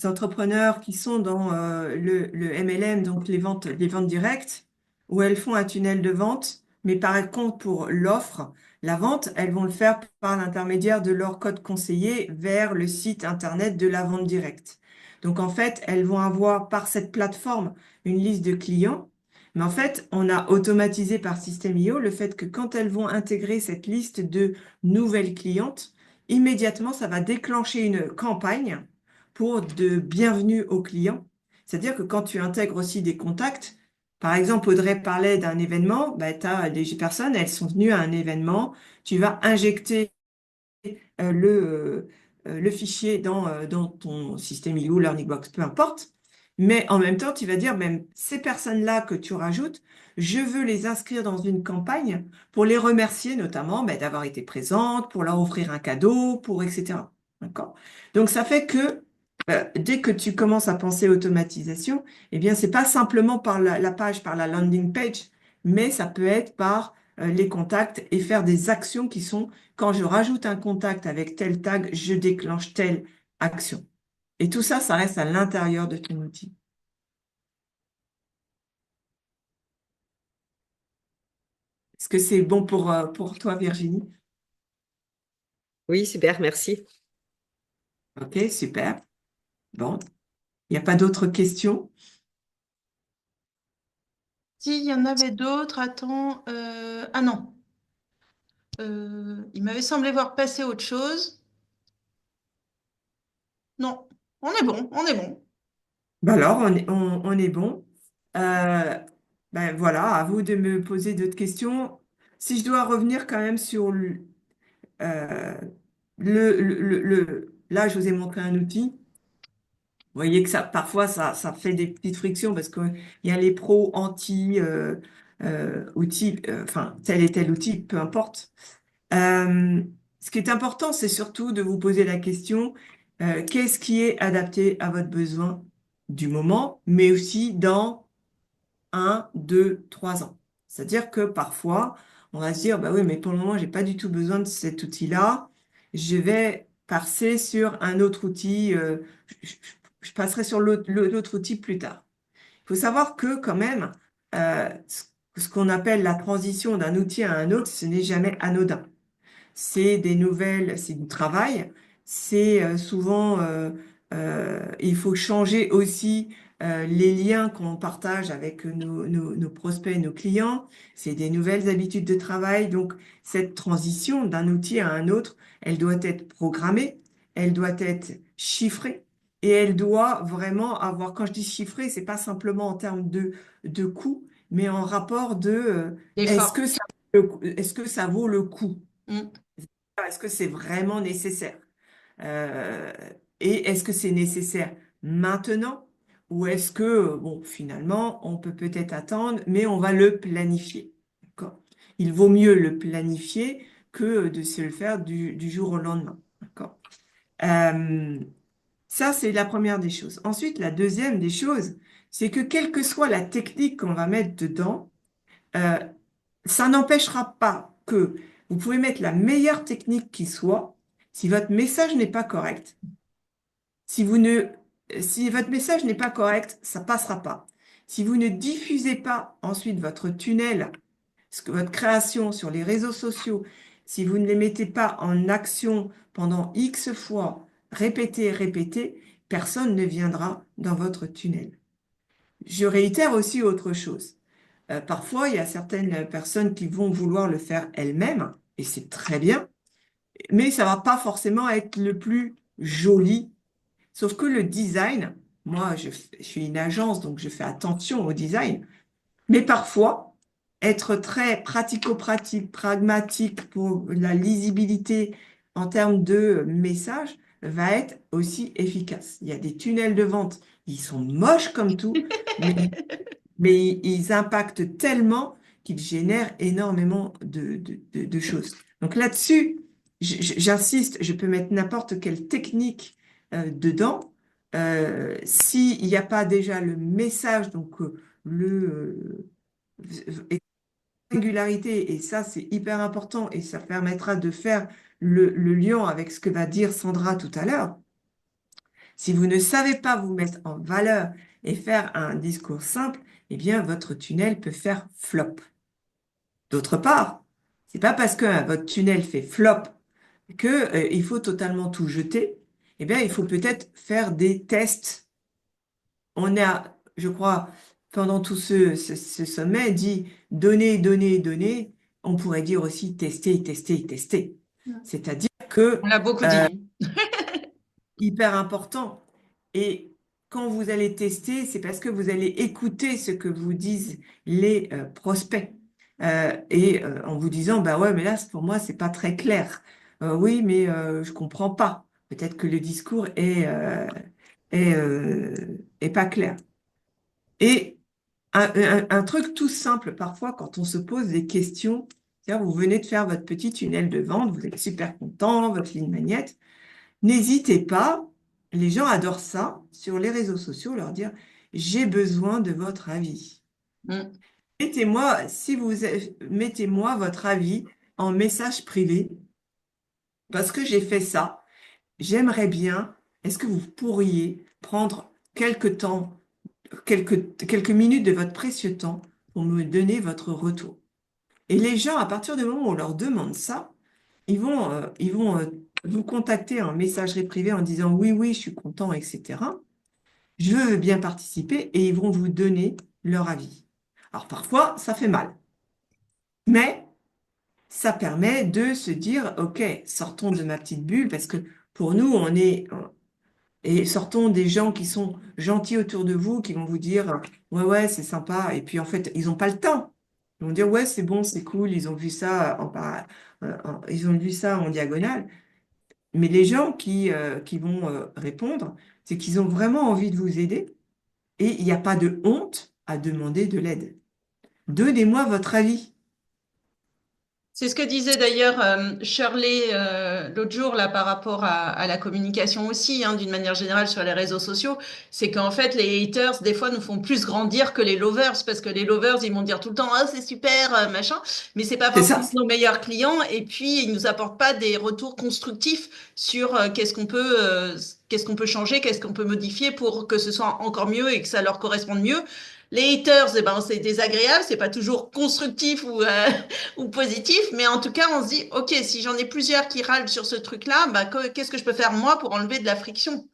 entrepreneurs qui sont dans le MLM, donc les ventes directes, où elles font un tunnel de vente, mais par contre pour l'offre, la vente, elles vont le faire par l'intermédiaire de leur code conseillé vers le site internet de la vente directe. Donc en fait, elles vont avoir par cette plateforme une liste de clients. Mais en fait, on a automatisé par System.io le fait que quand elles vont intégrer cette liste de nouvelles clientes, immédiatement, ça va déclencher une campagne pour de bienvenue aux clients. C'est-à-dire que quand tu intègres aussi des contacts, par exemple, Audrey parlait d'un événement, bah, tu as des personnes, elles sont venues à un événement, tu vas injecter le fichier dans ton système IO, LearningBox, peu importe. Mais en même temps, tu vas dire, même ces personnes-là que tu rajoutes, je veux les inscrire dans une campagne pour les remercier notamment d'avoir été présentes, pour leur offrir un cadeau, pour etc. D'accord? Donc, ça fait que dès que tu commences à penser automatisation, eh bien, c'est pas simplement par la page, par la landing page, mais ça peut être par les contacts et faire des actions qui sont quand je rajoute un contact avec tel tag, je déclenche telle action. Et tout ça, ça reste à l'intérieur de ton outil. Est-ce que c'est bon pour toi, Virginie? Oui, super, merci. Ok, super. Bon, il n'y a pas d'autres questions? Si, il y en avait d'autres, attends. Ah non. Il m'avait semblé voir passer autre chose. Non, on est bon, on est bon. Ben alors, on est bon. Euh, ben voilà, à vous de me poser d'autres questions. Si je dois revenir quand même sur euh, là, je vous ai montré un outil. Vous voyez que parfois, ça fait des petites frictions parce qu'il y a les pros anti outils, enfin, tel et tel outil, peu importe. Euh, Ce qui est important, c'est surtout de vous poser la question, qu'est-ce qui est adapté à votre besoin du moment, mais aussi dans 1, 2, 3 ans. C'est-à-dire que parfois, on va se dire, bah oui, mais pour le moment, j'ai pas du tout besoin de cet outil-là. Je vais passer sur un autre outil. Je passerai sur l'autre outil plus tard. Il faut savoir que quand même, ce qu'on appelle la transition d'un outil à un autre, ce n'est jamais anodin. C'est des nouvelles, c'est du travail, c'est souvent, il faut changer aussi les liens qu'on partage avec nos prospects, nos clients, c'est des nouvelles habitudes de travail. Donc, cette transition d'un outil à un autre, elle doit être programmée, elle doit être chiffrée et elle doit vraiment avoir, quand je dis chiffrée, c'est pas simplement en termes de coût, mais en rapport de L'effort. est-ce que ça vaut le coup? Mm. Est-ce que c'est vraiment nécessaire? Euh, et est-ce que c'est nécessaire maintenant? Ou est-ce que, bon, finalement, on peut peut-être attendre, mais on va le planifier. D'accord? Il vaut mieux le planifier que de se le faire du jour au lendemain. D'accord? Euh, Ça, c'est la première des choses. Ensuite, la deuxième des choses, c'est que quelle que soit la technique qu'on va mettre dedans, euh, ça n'empêchera pas que vous pouvez mettre la meilleure technique qui soit, si votre message n'est pas correct, si vous ne, si votre message n'est pas correct, ça passera pas. Si vous ne diffusez pas ensuite votre tunnel, votre création sur les réseaux sociaux, si vous ne les mettez pas en action pendant X fois, répétez, répétez, personne ne viendra dans votre tunnel. Je réitère aussi autre chose. Parfois, il y a certaines personnes qui vont vouloir le faire elles-mêmes, et c'est très bien, mais ça va pas forcément être le plus joli. Sauf que le design, moi, je suis une agence, donc je fais attention au design, mais parfois, être très pratico-pratique, pragmatique pour la lisibilité en termes de message va être aussi efficace. Il y a des tunnels de vente, ils sont moches comme tout, mais ils impactent tellement qu'ils génèrent énormément de choses. Donc là-dessus, j'insiste, je peux mettre n'importe quelle technique dedans. S'il n'y a pas déjà le message, donc et singularité, et ça c'est hyper important, et ça permettra de faire le lien avec ce que va dire Sandra tout à l'heure. Si vous ne savez pas vous mettre en valeur et faire un discours simple, eh bien, votre tunnel peut faire flop. D'autre part, c'est pas parce que votre tunnel fait flop que, il faut totalement tout jeter. Eh bien, il faut peut-être faire des tests. On a, je crois, pendant tout ce sommet, dit donner, donner, donner. On pourrait dire aussi tester, tester, tester. C'est-à-dire que On l'a beaucoup dit. hyper important. Et quand vous allez tester, c'est parce que vous allez écouter ce que vous disent les prospects. En vous disant, bah ouais, mais là, pour moi, c'est pas très clair. Oui, mais je comprends pas. Peut-être que le discours est pas clair. Et un truc tout simple, parfois, quand on se pose des questions, c'est-à-dire vous venez de faire votre petit tunnel de vente, vous êtes super content, votre ligne magnète. N'hésitez pas, les gens adorent ça, sur les réseaux sociaux, leur dire, j'ai besoin de votre avis. Mm. Mettez-moi votre avis en message privé, parce que j'ai fait ça. J'aimerais bien, est-ce que vous pourriez prendre quelques temps, quelques minutes de votre précieux temps pour me donner votre retour? Et les gens, à partir du moment où on leur demande ça, ils vont vous contacter en messagerie privée en disant oui, oui, je suis content, etc. Je veux bien participer et ils vont vous donner leur avis. Alors parfois, ça fait mal, mais ça permet de se dire, OK, sortons de ma petite bulle parce que pour nous, et sortons des gens qui sont gentils autour de vous, qui vont vous dire, ouais, ouais, c'est sympa. Et puis en fait, ils n'ont pas le temps. Ils vont dire, ouais, c'est bon, c'est cool, ils ont vu ça ils ont vu ça en diagonale. Mais les gens qui vont répondre, c'est qu'ils ont vraiment envie de vous aider et il n'y a pas de honte à demander de l'aide. Donnez-moi votre avis. C'est ce que disait d'ailleurs Shirley l'autre jour là par rapport à la communication aussi, hein, d'une manière générale sur les réseaux sociaux. C'est qu'en fait les haters des fois nous font plus grandir que les lovers parce que les lovers ils vont dire tout le temps ah c'est super machin, mais c'est pas C'est ça. forcément nos meilleurs clients et puis ils nous apportent pas des retours constructifs sur qu'est-ce qu'on peut changer, qu'est-ce qu'on peut modifier pour que ce soit encore mieux et que ça leur corresponde mieux. Les haters, eh ben, c'est désagréable, c'est pas toujours constructif ou positif, mais en tout cas, on se dit, OK, si j'en ai plusieurs qui râlent sur ce truc-là, bah, qu'est-ce que je peux faire moi pour enlever de la friction?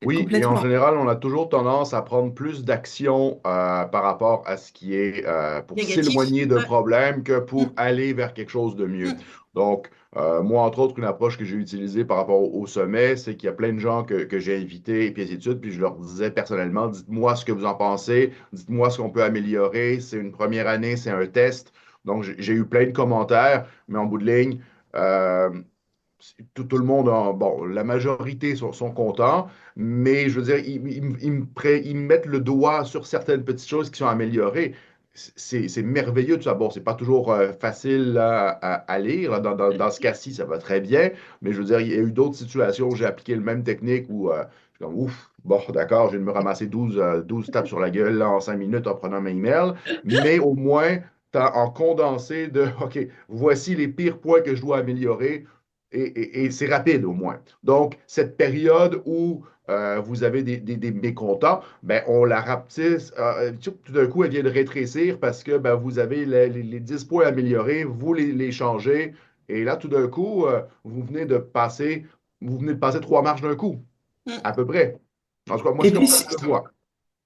Oui, et en Complètement. général, on a toujours tendance à prendre plus d'action par rapport à ce qui est pour Négatif? s'éloigner d'un Ouais. problème que pour Mm, aller vers quelque chose de mieux. mm. Donc, moi, entre autres, une approche que j'ai utilisée par rapport au sommet, c'est qu'il y a plein de gens que j'ai invités et puis ainsi de suite, puis je leur disais personnellement, dites-moi ce que vous en pensez, dites-moi ce qu'on peut améliorer. C'est une première année, c'est un test. Donc, j'ai eu plein de commentaires, mais en bout de ligne, euh, tout le monde, bon, la majorité sont contents, mais je veux dire, ils me mettent le doigt sur certaines petites choses qui sont améliorées. C'est merveilleux tout ça. Bon, c'est pas toujours facile à lire. Là. Dans ce cas-ci, ça va très bien, mais je veux dire, il y a eu d'autres situations où j'ai appliqué le même technique où je suis comme, ouf, bon, d'accord, je viens de me ramasser 12 tapes sur la gueule là, en 5 minutes en prenant mes emails, mais au moins, en condensé de, OK, voici les pires points que je dois améliorer et c'est rapide au moins. Donc, cette période où vous avez des mécontents, ben, on la rapetisse. Tout d'un coup, elle vient de rétrécir parce que ben, vous avez les 10 points améliorés, vous les changez. Et là, tout d'un coup, vous venez de passer 3 marches d'un coup, Mm. à peu près. En tout cas, moi, Et c'est comme puis, ça que je le vois.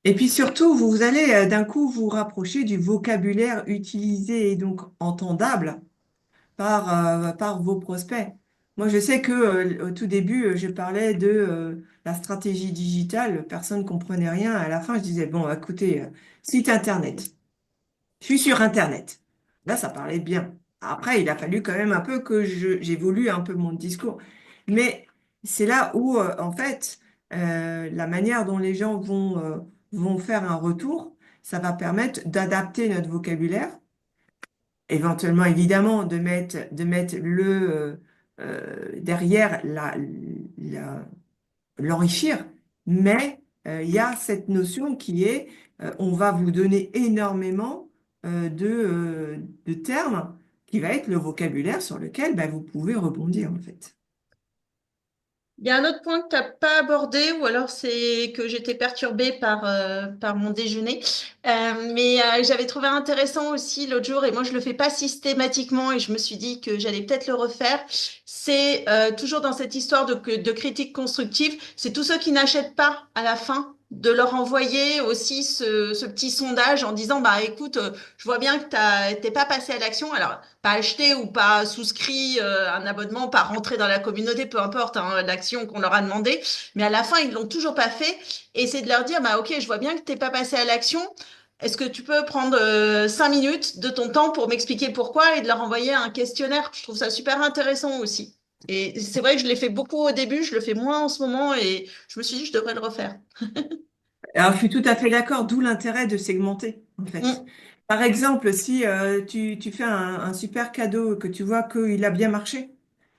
et puis surtout, vous allez d'un coup vous rapprocher du vocabulaire utilisé et donc entendable par vos prospects. Moi, je sais que au tout début, je parlais de la stratégie digitale, personne ne comprenait rien. À la fin, je disais, bon, écoutez, site Internet. Je suis sur Internet. Là, ça parlait bien. Après, il a fallu quand même un peu que j'évolue un peu mon discours. Mais c'est là où, en fait, la manière dont les gens vont faire un retour, ça va permettre d'adapter notre vocabulaire, éventuellement, évidemment, de mettre derrière l'enrichir, mais il y a cette notion qui est, on va vous donner énormément de termes qui va être le vocabulaire sur lequel bah, vous pouvez rebondir en fait. Il y a un autre point que tu n'as pas abordé, ou alors c'est que j'étais perturbée par mon déjeuner. Mais j'avais trouvé intéressant aussi l'autre jour, et moi je le fais pas systématiquement, et je me suis dit que j'allais peut-être le refaire. C'est toujours dans cette histoire de critique constructive, c'est tous ceux qui n'achètent pas à la fin, de leur envoyer aussi ce petit sondage en disant, bah écoute, je vois bien que t'es pas passé à l'action. Alors, pas acheté ou pas souscrit un abonnement, pas rentré dans la communauté, peu importe hein, l'action qu'on leur a demandé, mais à la fin ils l'ont toujours pas fait. Et c'est de leur dire bah ok, je vois bien que t'es pas passé à l'action. Est-ce que tu peux prendre 5 minutes de ton temps pour m'expliquer pourquoi et de leur envoyer un questionnaire? Je trouve ça super intéressant aussi. Et c'est vrai que je l'ai fait beaucoup au début, je le fais moins en ce moment et je me suis dit je devrais le refaire. Alors, je suis tout à fait d'accord, d'où l'intérêt de segmenter, en fait. Mm. Par exemple, si tu fais un super cadeau que tu vois qu'il a bien marché,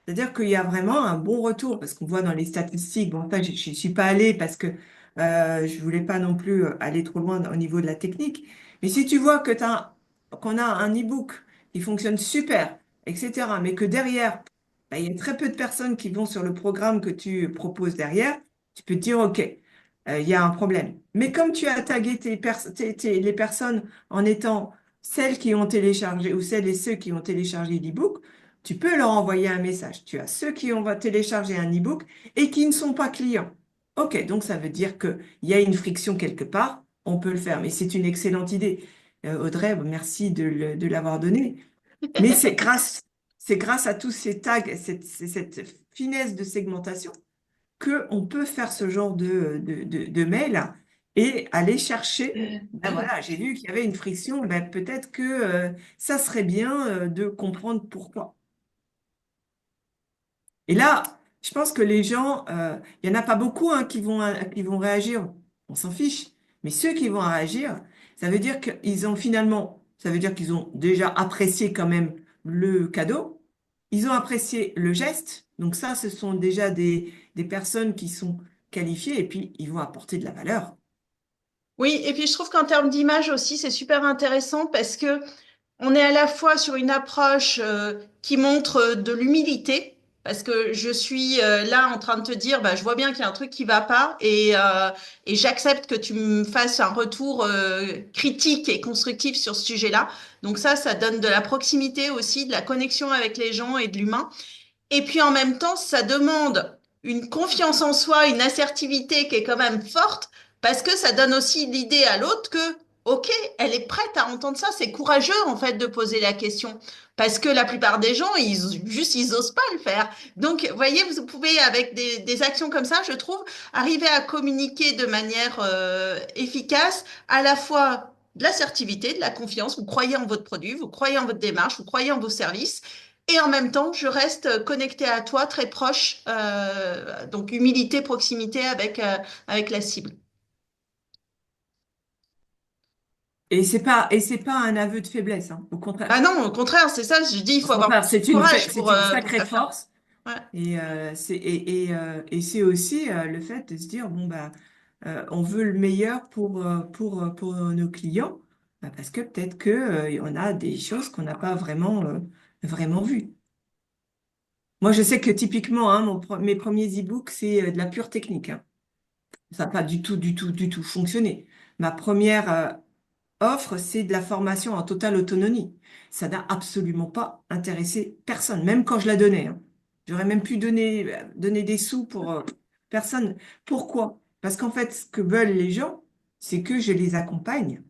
c'est-à-dire qu'il y a vraiment un bon retour, parce qu'on voit dans les statistiques, bon, en fait, je ne suis pas allée parce que je voulais pas non plus aller trop loin au niveau de la technique, mais si tu vois qu'on a un e-book qui fonctionne super, etc., mais que derrière, bah, il y a très peu de personnes qui vont sur le programme que tu proposes derrière, tu peux te dire, OK, il y a un problème. Mais comme tu as tagué les personnes en étant celles qui ont téléchargé ou celles et ceux qui ont téléchargé l'e-book, tu peux leur envoyer un message. Tu as ceux qui ont téléchargé un e-book et qui ne sont pas clients. OK, donc ça veut dire qu'il y a une friction quelque part. On peut le faire, mais c'est une excellente idée. Audrey, merci de l'avoir donné. Mais c'est grâce à tous ces tags, cette finesse de segmentation qu'on peut faire ce genre de mail et aller chercher, ben voilà, j'ai vu qu'il y avait une friction, ben peut-être que ça serait bien de comprendre pourquoi. Et là, je pense que les gens, il n'y en a pas beaucoup hein, qui vont réagir, on s'en fiche, mais ceux qui vont réagir, ça veut dire qu'ils ont finalement Ça veut dire qu'ils ont déjà apprécié quand même le cadeau. Ils ont apprécié le geste. Donc ça, ce sont déjà des personnes qui sont qualifiées et puis ils vont apporter de la valeur. Oui, et puis je trouve qu'en termes d'image aussi, c'est super intéressant parce que on est à la fois sur une approche qui montre de l'humilité, parce que je suis là en train de te dire, bah, je vois bien qu'il y a un truc qui va pas, et j'accepte que tu me fasses un retour critique et constructif sur ce sujet-là. Donc ça donne de la proximité aussi, de la connexion avec les gens et de l'humain. Et puis en même temps, ça demande une confiance en soi, une assertivité qui est quand même forte, parce que ça donne aussi l'idée à l'autre que, ok, elle est prête à entendre ça. C'est courageux en fait de poser la question, parce que la plupart des gens, ils osent pas le faire. Donc, vous voyez, vous pouvez avec des actions comme ça, je trouve, arriver à communiquer de manière efficace, à la fois de l'assertivité, de la confiance. Vous croyez en votre produit, vous croyez en votre démarche, vous croyez en vos services. Et en même temps, je reste connectée à toi, très proche, donc humilité, proximité avec la cible. Et c'est pas un aveu de faiblesse, hein. Au contraire. Ah non, au contraire, c'est ça, je dis, il Au faut avoir contraire, beaucoup de courage c'est une pour sacrée faire ça. force. Ouais. Et c'est aussi le fait de se dire, bon, bah, on veut le meilleur pour nos clients, bah, parce que peut-être que, on a des choses qu'on n'a pas vraiment vues. Moi, je sais que typiquement, hein, mes premiers e-books, c'est de la pure technique, hein. Ça n'a pas du tout fonctionné. Ma première offre, c'est de la formation en totale autonomie. Ça n'a absolument pas intéressé personne, même quand je la donnais, hein. J'aurais même pu donner des sous pour personne. Pourquoi? Parce qu'en fait, ce que veulent les gens, c'est que je les accompagne.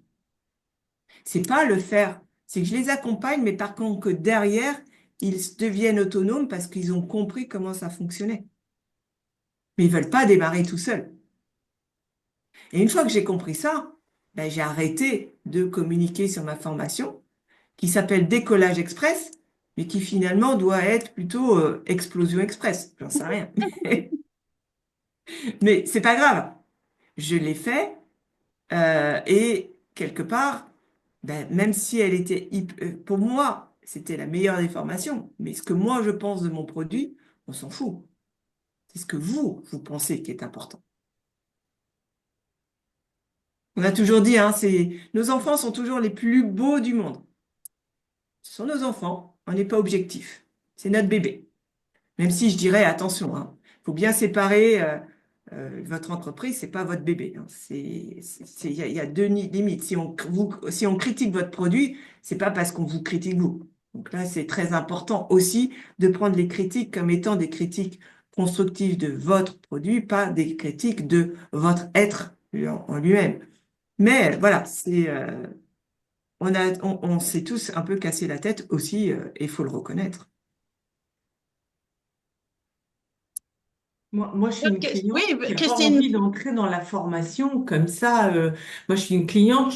C'est pas le faire, c'est que je les accompagne, mais par contre que derrière, ils deviennent autonomes parce qu'ils ont compris comment ça fonctionnait. Mais ils veulent pas démarrer tout seuls. Et une fois que j'ai compris ça, ben, j'ai arrêté de communiquer sur ma formation qui s'appelle Décollage Express, mais qui finalement doit être plutôt Explosion Express. J'en sais rien. Mais c'est pas grave. Je l'ai fait et quelque part, ben, même si elle était pour moi, c'était la meilleure des formations, mais ce que moi je pense de mon produit, on s'en fout. C'est ce que vous pensez qui est important. On a toujours dit, hein, nos enfants sont toujours les plus beaux du monde. Ce sont nos enfants, on n'est pas objectif. C'est notre bébé. Même si je dirais, attention, hein, faut bien séparer votre entreprise, c'est pas votre bébé, hein. Il y a deux limites. Si on critique votre produit, c'est pas parce qu'on vous critique vous. Donc là, c'est très important aussi de prendre les critiques comme étant des critiques constructives de votre produit, pas des critiques de votre être en lui-même. Mais voilà, on s'est tous un peu cassé la tête aussi, et il faut le reconnaître. Moi, je suis une Oui, cliente qui n'a pas Christine. envie d'entrer dans la formation comme ça. Moi, je suis une cliente,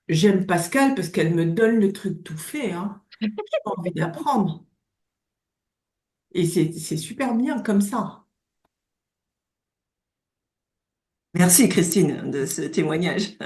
j'aime Pascal parce qu'elle me donne le truc tout fait, hein. J'ai pas envie d'apprendre. Et c'est super bien comme ça. Merci Christine de ce témoignage.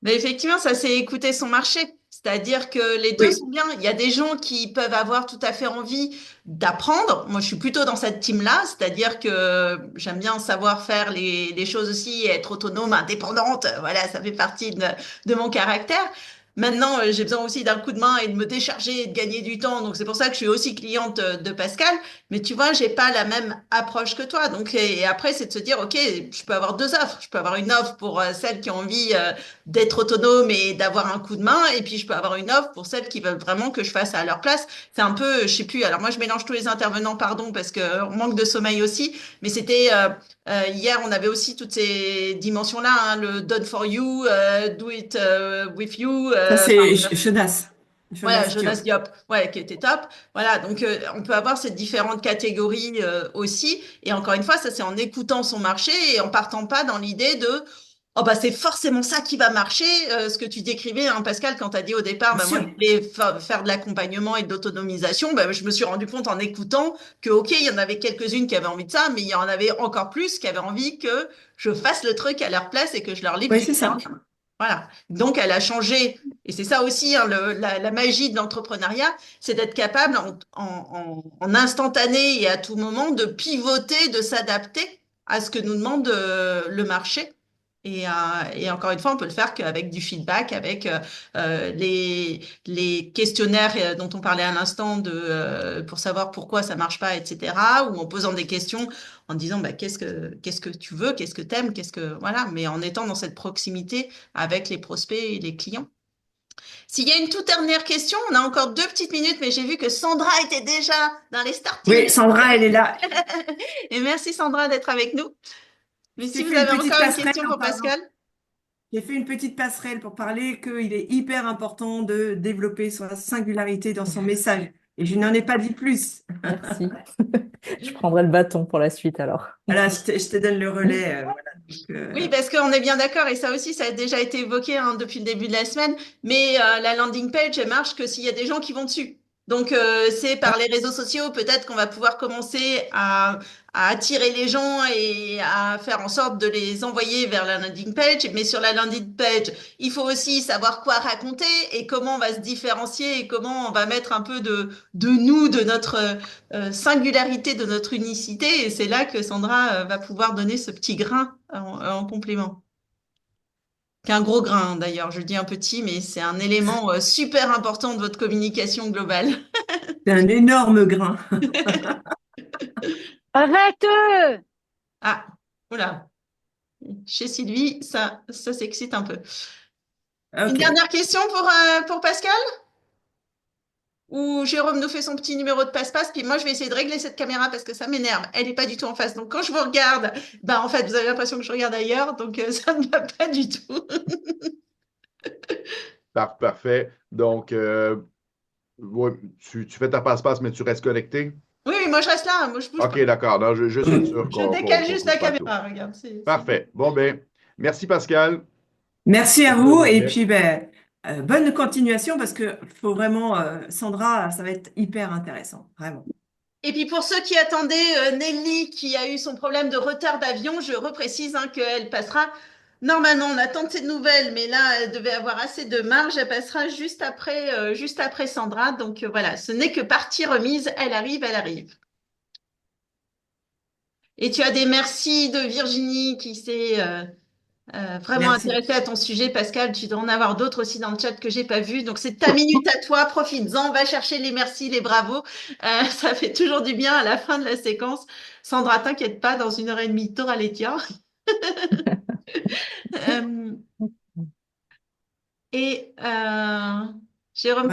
Mais effectivement, ça c'est écouter son marché. C'est-à-dire que les deux Oui, sont bien. Il y a des gens qui peuvent avoir tout à fait envie d'apprendre. Moi, je suis plutôt dans cette team-là. C'est-à-dire que j'aime bien savoir faire les choses aussi, être autonome, indépendante. Voilà, ça fait partie de mon caractère. Maintenant, j'ai besoin aussi d'un coup de main et de me décharger et de gagner du temps. Donc, c'est pour ça que je suis aussi cliente de Pascal. Mais tu vois, j'ai pas la même approche que toi. Donc, et après, c'est de se dire, OK, je peux avoir deux offres. Je peux avoir une offre pour celles qui ont envie d'être autonome et d'avoir un coup de main. Et puis, je peux avoir une offre pour celles qui veulent vraiment que je fasse à leur place. C'est un peu, je sais plus. Alors, moi, je mélange tous les intervenants, pardon, parce que on manque de sommeil aussi. Mais c'était, hier, on avait aussi toutes ces dimensions-là, hein, le done for you, do it with you. ça Enfin, c'est Jonas. voilà, Jonas Jonas Diop. Diop, ouais, qui était top. Voilà, donc on peut avoir ces différentes catégories aussi. Et encore une fois, ça c'est en écoutant son marché et en partant pas dans l'idée de oh bah c'est forcément ça qui va marcher. Ce que tu décrivais, hein, Pascal, quand tu as dit au départ, Bien bah, moi sûr. je voulais faire de l'accompagnement et de l'autonomisation, bah, je me suis rendu compte en écoutant que ok, il y en avait quelques-unes qui avaient envie de ça, mais il y en avait encore plus qui avaient envie que je fasse le truc à leur place et que je leur livre Oui, du c'est ça. bien. Voilà. Donc, elle a changé. Et c'est ça aussi, hein, la magie de l'entrepreneuriat, c'est d'être capable en instantané et à tout moment de pivoter, de s'adapter à ce que nous demande le marché. Et encore une fois, on peut le faire qu'avec du feedback, avec les questionnaires dont on parlait à l'instant pour savoir pourquoi ça marche pas, etc. Ou en posant des questions en disant bah, qu'est-ce que tu veux, qu'est-ce que t'aimes, voilà, mais en étant dans cette proximité avec les prospects et les clients. S'il y a une toute dernière question, on a encore 2 petites minutes, mais j'ai vu que Sandra était déjà dans les starting. Oui, Sandra, elle est là. Et merci Sandra d'être avec nous. Mais J'ai si vous fait une avez petite encore une passerelle question en pour parlant. Pascal. J'ai fait une petite passerelle pour parler qu'il est hyper important de développer sa singularité dans son message. Et je n'en ai pas dit plus. Merci. Je prendrai le bâton pour la suite alors. Voilà, je te donne le relais. Voilà. Donc, Oui, parce qu'on est bien d'accord, et ça aussi, ça a déjà été évoqué hein, depuis le début de la semaine, mais la landing page, elle marche que s'il y a des gens qui vont dessus. Donc, c'est par les réseaux sociaux, peut-être qu'on va pouvoir commencer à attirer les gens et à faire en sorte de les envoyer vers la landing page. Mais sur la landing page, il faut aussi savoir quoi raconter et comment on va se différencier et comment on va mettre un peu de nous, de notre singularité, de notre unicité. Et c'est là que Sandra va pouvoir donner ce petit grain en complément. Qui est un gros grain d'ailleurs, je dis un petit, mais c'est un élément super important de votre communication globale. c'est un énorme grain. Arrête! Ah, voilà. Chez Sylvie, ça s'excite un peu. Une Ok. dernière question pour Pascal? Ou Jérôme nous fait son petit numéro de passe-passe, puis moi je vais essayer de régler cette caméra parce que ça m'énerve. Elle n'est pas du tout en face. Donc quand je vous regarde, bah en fait vous avez l'impression que je regarde ailleurs, donc ça ne va pas du tout. Parfait. Donc, ouais, tu fais ta passe-passe, mais tu restes connecté? Oui, oui, moi je reste là, moi je bouge pas. OK, d'accord. Non, je suis sûr Je décale juste la caméra, regarde. Parfait. Bon, ben, merci Pascal. Merci à Merci vous. d'avoir Et fait. puis, ben, bonne continuation parce que faut vraiment, Sandra, ça va être hyper intéressant. Vraiment. Et puis pour ceux qui attendaient Nelly qui a eu son problème de retard d'avion, je reprécise hein, qu'elle passera. Normalement, on attend de ses nouvelles, mais là, elle devait avoir assez de marge. Elle passera juste après Sandra. Donc voilà, ce n'est que partie remise. Elle arrive, elle arrive. Et tu as des merci de Virginie qui s'est vraiment Merci. intéressée à ton sujet, Pascal. Tu dois en avoir d'autres aussi dans le chat que j'ai pas vu. Donc c'est ta minute à toi. Profites-en. Va chercher les merci, les bravos. Ça fait toujours du bien à la fin de la séquence. Sandra, t'inquiète pas, dans 1 heure et demie, t'auras les tiens. Euh, et Jérôme.